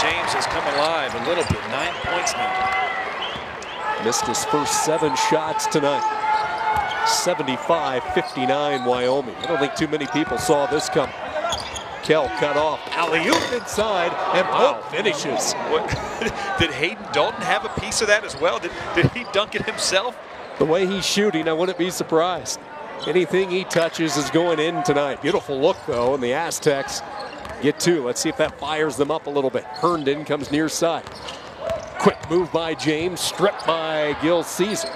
James has come alive a little bit, 9 points now. Missed his first 7 shots tonight. 75-59 Wyoming. I don't think too many people saw this coming. Kell cut off, alley-oop inside, and Pope finishes. What? Did Hayden Dalton have a piece of that as well? Did he dunk it himself? The way he's shooting, I wouldn't be surprised. Anything he touches is going in tonight. Beautiful look, though, and the Aztecs get 2. Let's see if that fires them up a little bit. Herndon comes near side. Quick move by James, stripped by Gil Caesar.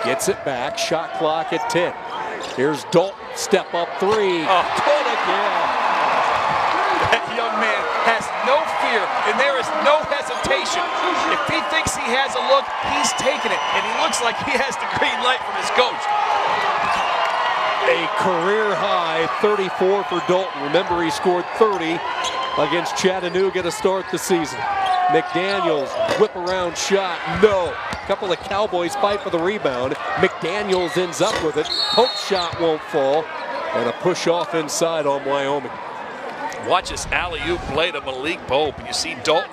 Gets it back, shot clock at 10. Here's Dalton, step up 3. Good again. That young man has no fear, and there is no hesitation. If he thinks he has a look, he's taking it, and he looks like he has the green light from his coach. A career high 34 for Dalton. Remember, he scored 30 against Chattanooga to start the season. McDaniels, whip around shot, no. A couple of Cowboys fight for the rebound. McDaniels ends up with it. Pope's shot won't fall. And a push off inside on Wyoming. Watch this alley-oop play to Malik Pope. And you see Dalton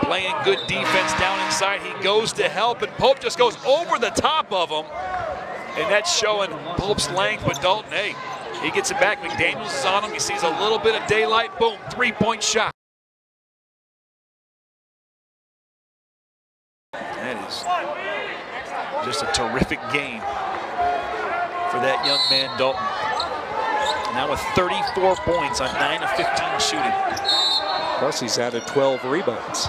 playing good defense down inside. He goes to help, and Pope just goes over the top of him. And that's showing Pope's length, but Dalton, hey, he gets it back. McDaniels is on him. He sees a little bit of daylight. Boom, 3-point shot. That is just a terrific game for that young man, Dalton. Now with 34 points on 9 of 15 shooting. Plus, he's added 12 rebounds.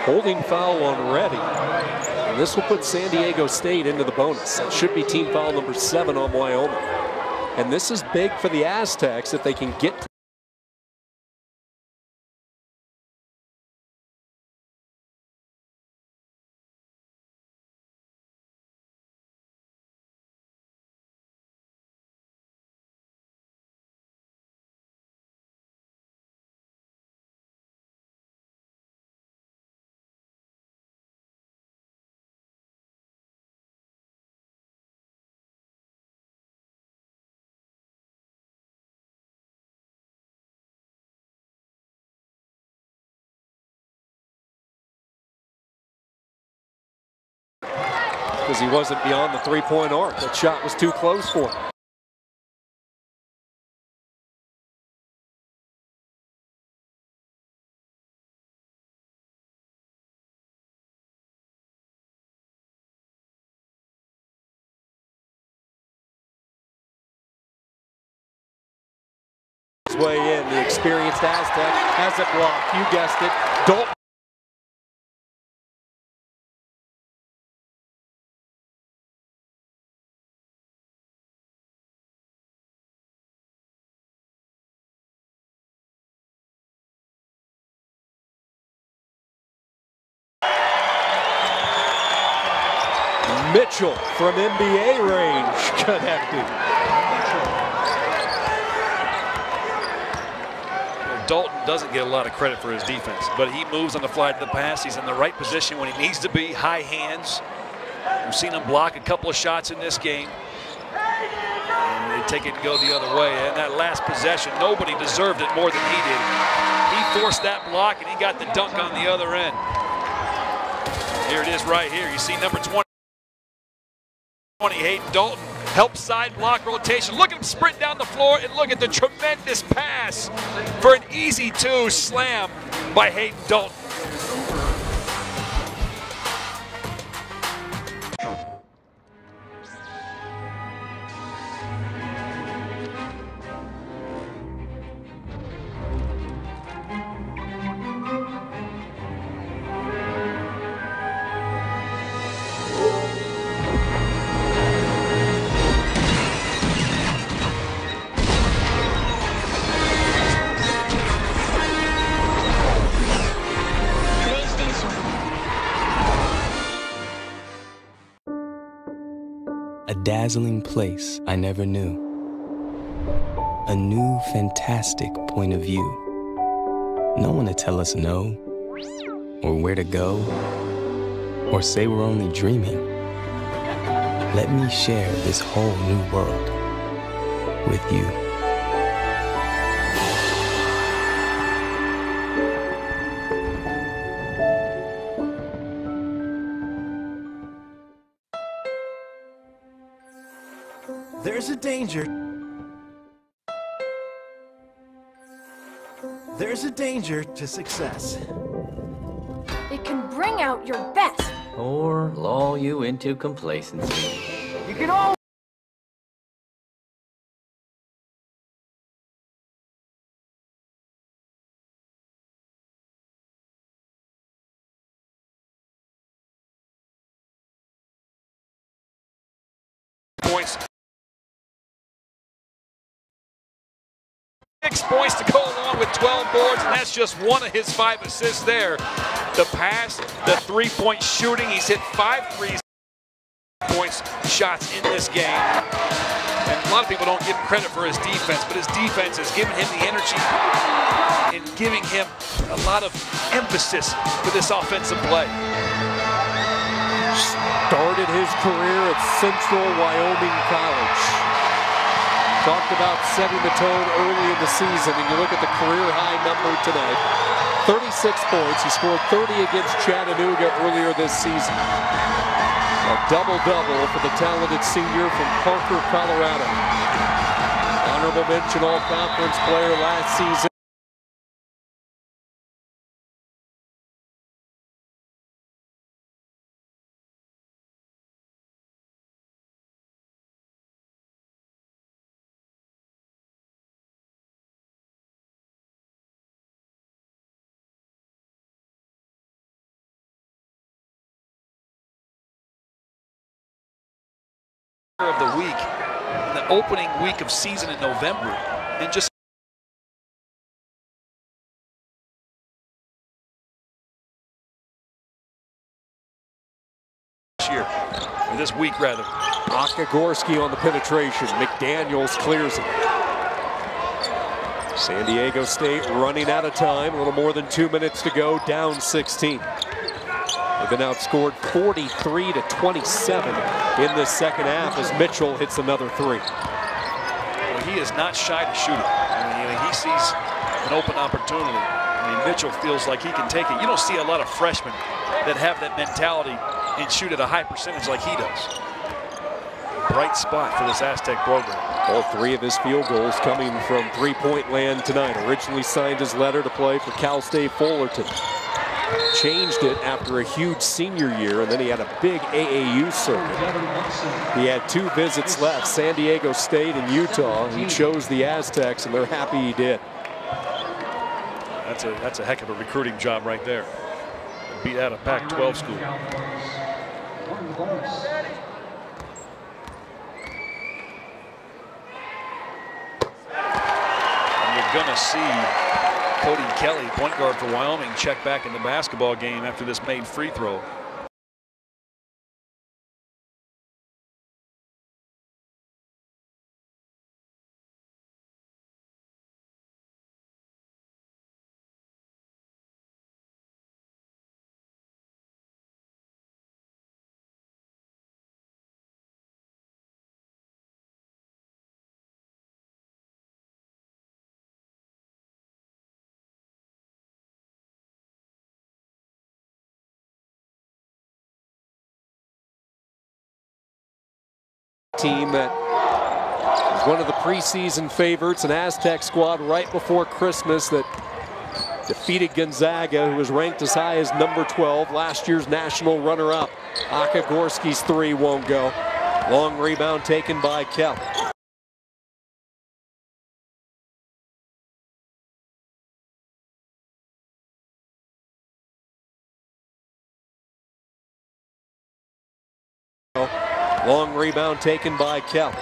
Holding foul on Redding. And this will put San Diego State into the bonus. That should be team foul number 7 on Wyoming. And this is big for the Aztecs if they can get to because he wasn't beyond the three-point arc. That shot was too close for him. Way in, the experienced Aztec has it blocked. You guessed it. Dalton. Mitchell from NBA range connected. Dalton doesn't get a lot of credit for his defense, but he moves on the fly to the pass. He's in the right position when he needs to be, high hands. We've seen him block a couple of shots in this game. And they take it and go the other way. And that last possession, nobody deserved it more than he did. He forced that block, and he got the dunk on the other end. Here it is right here. You see number 20, Hayden Dalton. Help side block rotation. Look at him sprint down the floor, and look at the tremendous pass for an easy two slam by Hayden Dalton. A dazzling place I never knew. A new, fantastic point of view. No one to tell us no, or where to go, or say we're only dreaming. Let me share this whole new world with you. There's a danger. There's a danger to success. It can bring out your best. Or lull you into complacency. You can all. Points. 6 points to go along with 12 boards, and that's just one of his 5 assists there. The pass, the three-point shooting. He's hit 5 3-point shots in this game. And a lot of people don't give credit for his defense, but his defense has given him the energy and giving him a lot of emphasis for this offensive play. Started his career at Central Wyoming College. Talked about setting the tone early in the season, and you look at the career-high number tonight. 36 points. He scored 30 against Chattanooga earlier this season. A double-double for the talented senior from Parker, Colorado. Honorable mention all-conference player last season. Of the week, the opening week of season in November, and just year, or this week rather. Okagorski on the penetration. McDaniels clears it. San Diego State running out of time. A little more than 2 minutes to go, down 16. They've been outscored 43-27 in this second half as Mitchell hits another three. Well, he is not shy to shoot it. I mean, he sees an open opportunity. I mean, Mitchell feels like he can take it. You don't see a lot of freshmen that have that mentality and shoot at a high percentage like he does. Bright spot for this Aztec program. All 3 of his field goals coming from three-point land tonight. Originally signed his letter to play for Cal State Fullerton. Changed it after a huge senior year, and then he had a big AAU circuit. He had 2 visits left, San Diego State and Utah. He chose the Aztecs, and they're happy he did. That's a heck of a recruiting job right there. Beat out a Pac-12 school. Going to see Cody Kelly, point guard for Wyoming, check back in the basketball game after this made free throw. Team that was one of the preseason favorites, an Aztec squad right before Christmas that defeated Gonzaga, who was ranked as high as number 12, last year's national runner-up. Akagorski's 3 won't go. Long rebound taken by Kell. Long rebound taken by Kell.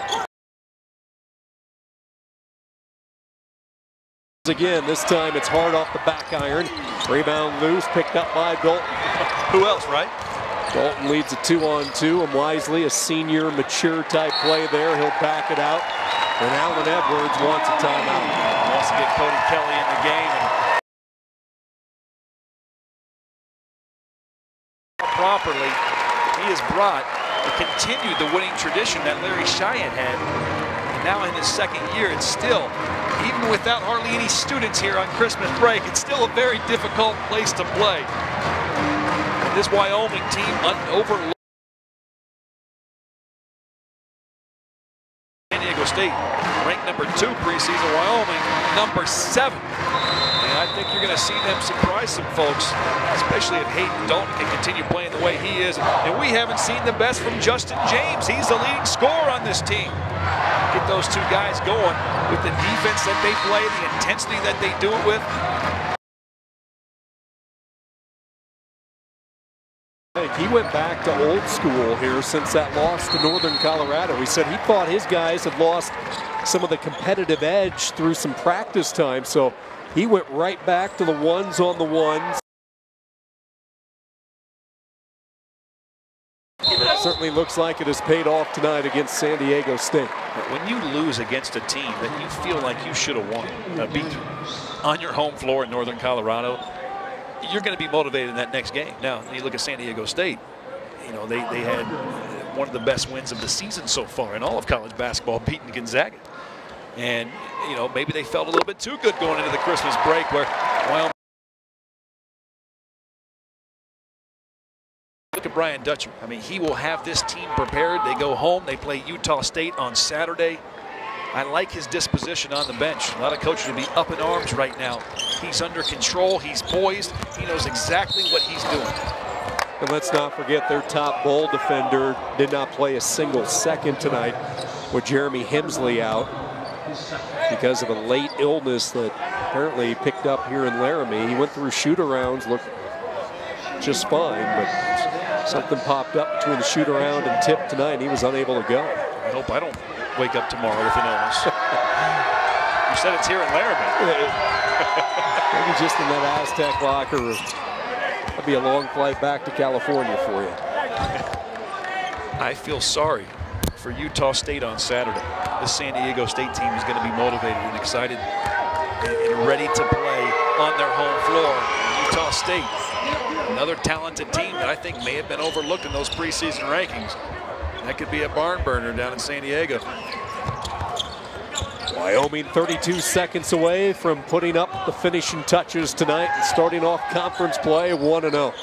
Again, this time it's hard off the back iron. Rebound loose, picked up by Dalton. Who else, right? Dalton leads a 2-on-2, and wisely, a senior, mature type play there. He'll back it out. And Allen Edwards wants a timeout. Wants to get Cody Kelly in the game. And properly, he has brought continued the winning tradition that Larry Cheyenne had. And now in his second year, it's still, even without hardly any students here on Christmas break, it's still a very difficult place to play. And this Wyoming team overlooked. San Diego State ranked number 2 preseason, Wyoming number 7. I think you're going to see them surprise some folks, especially if Hayden Dalton can continue playing the way he is. And we haven't seen the best from Justin James. He's the leading scorer on this team. Get those 2 guys going with the defense that they play, the intensity that they do it with. He went back to old school here since that loss to Northern Colorado. He said he thought his guys had lost some of the competitive edge through some practice time. So he went right back to the ones on the ones. Certainly looks like it has paid off tonight against San Diego State. When you lose against a team that you feel like you should have won, beat on your home floor in Northern Colorado, you're going to be motivated in that next game. Now, you look at San Diego State, you know, they had one of the best wins of the season so far in all of college basketball, beating Gonzaga. And, you know, maybe they felt a little bit too good going into the Christmas break where, well, look at Brian Dutcher. I mean, he will have this team prepared. They go home. They play Utah State on Saturday. I like his disposition on the bench. A lot of coaches will be up in arms right now. He's under control. He's poised. He knows exactly what he's doing. And let's not forget their top ball defender did not play a single second tonight with Jeremy Hemsley out because of a late illness that apparently he picked up here in Laramie. He went through shoot-arounds, looked just fine, but something popped up between the shoot-around and tip tonight, and he was unable to go. I hope I don't wake up tomorrow with an illness. You said it's here in Laramie. Maybe just in that Aztec locker room. That'd be a long flight back to California for you. I feel sorry for Utah State on Saturday. The San Diego State team is going to be motivated and excited and ready to play on their home floor. Utah State, another talented team that I think may have been overlooked in those preseason rankings. That could be a barn burner down in San Diego. Wyoming 32 seconds away from putting up the finishing touches tonight and starting off conference play 1-0.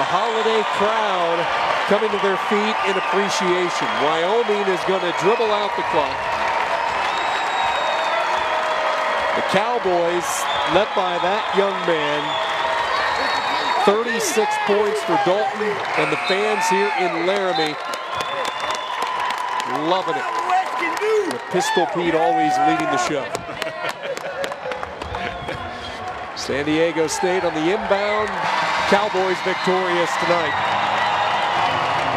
The holiday crowd coming to their feet in appreciation. Wyoming is going to dribble out the clock. The Cowboys, led by that young man, 36 points for Dalton, and the fans here in Laramie loving it. With Pistol Pete always leading the show. San Diego State on the inbound. Cowboys victorious tonight.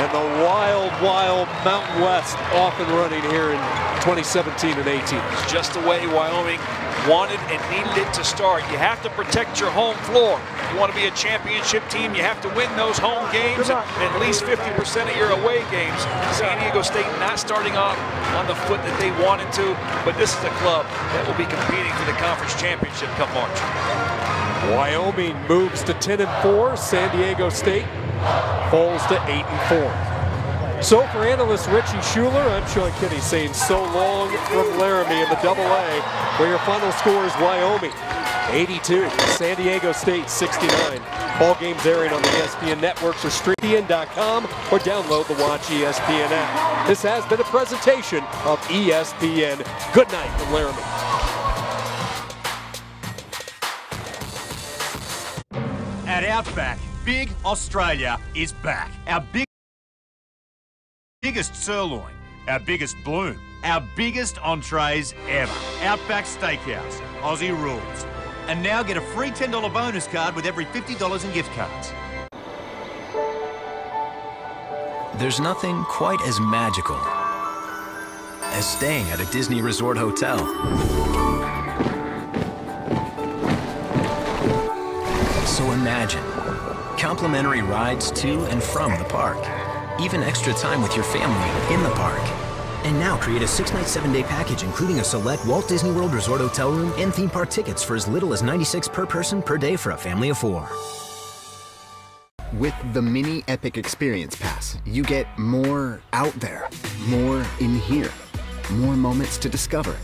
And the wild, wild Mountain West off and running here in 2017 and 18. It's just the way Wyoming wanted and needed it to start. You have to protect your home floor. You want to be a championship team, you have to win those home games and at least 50% of your away games. San Diego State not starting off on the foot that they wanted to, but this is a club that will be competing for the conference championship come March. Wyoming moves to 10-4. San Diego State falls to 8-4. So for analyst Richie Schuler, I'm Sean Kinney saying so long from Laramie in the AA, where your final score is Wyoming 82, San Diego State 69. Ball games airing on the ESPN networks or streaming.com or download the Watch ESPN app. This has been a presentation of ESPN. Good night from Laramie. At Outback, Big Australia is back. Our biggest sirloin, our biggest bloom, our biggest entrees ever. Outback Steakhouse, Aussie rules. And now get a free $10 bonus card with every $50 in gift cards. There's nothing quite as magical as staying at a Disney Resort hotel. So imagine complimentary rides to and from the park, even extra time with your family in the park. And now create a 6-night, 7-day package including a select Walt Disney World Resort hotel room and theme park tickets for as little as $96 per person per day for a family of 4. With the Mini Epic Experience Pass, you get more out there, more in here, more moments to discover,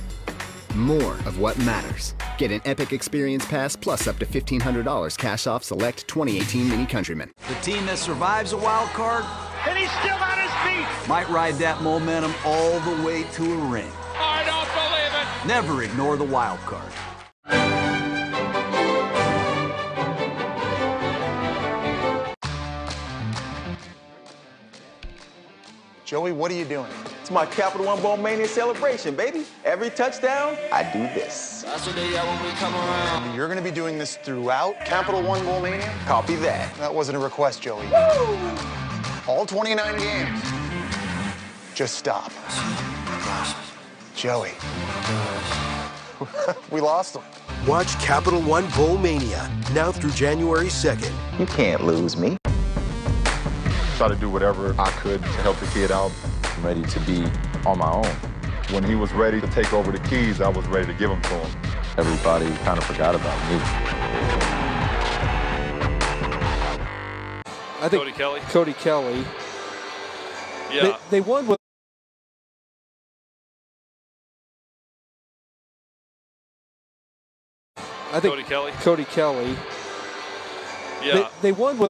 more of what matters. Get an Epic Experience Pass plus up to $1,500 cash off select 2018 Mini Countryman. The team that survives a wild card, And he's still on his feet. might ride that momentum all the way to a ring. I don't believe it. Never ignore the wild card. Joey, what are you doing? It's my Capital One Bowl Mania celebration, baby. Every touchdown, I do this. That's what they got when we come around. You're gonna be doing this throughout Capital One Bowl Mania? Copy that. That wasn't a request, Joey. All 29 games. Just stop. Joey. We lost him. Watch Capital One Bowl Mania now through January 2nd. You can't lose me. Try to do whatever I could to help the kid out. I'm ready to be on my own. When he was ready to take over the keys, I was ready to give them to him. Everybody kind of forgot about me. I think Cody Kelly. Cody Kelly. Yeah. They won with I think Cody Kelly. Cody Kelly. Yeah. They won with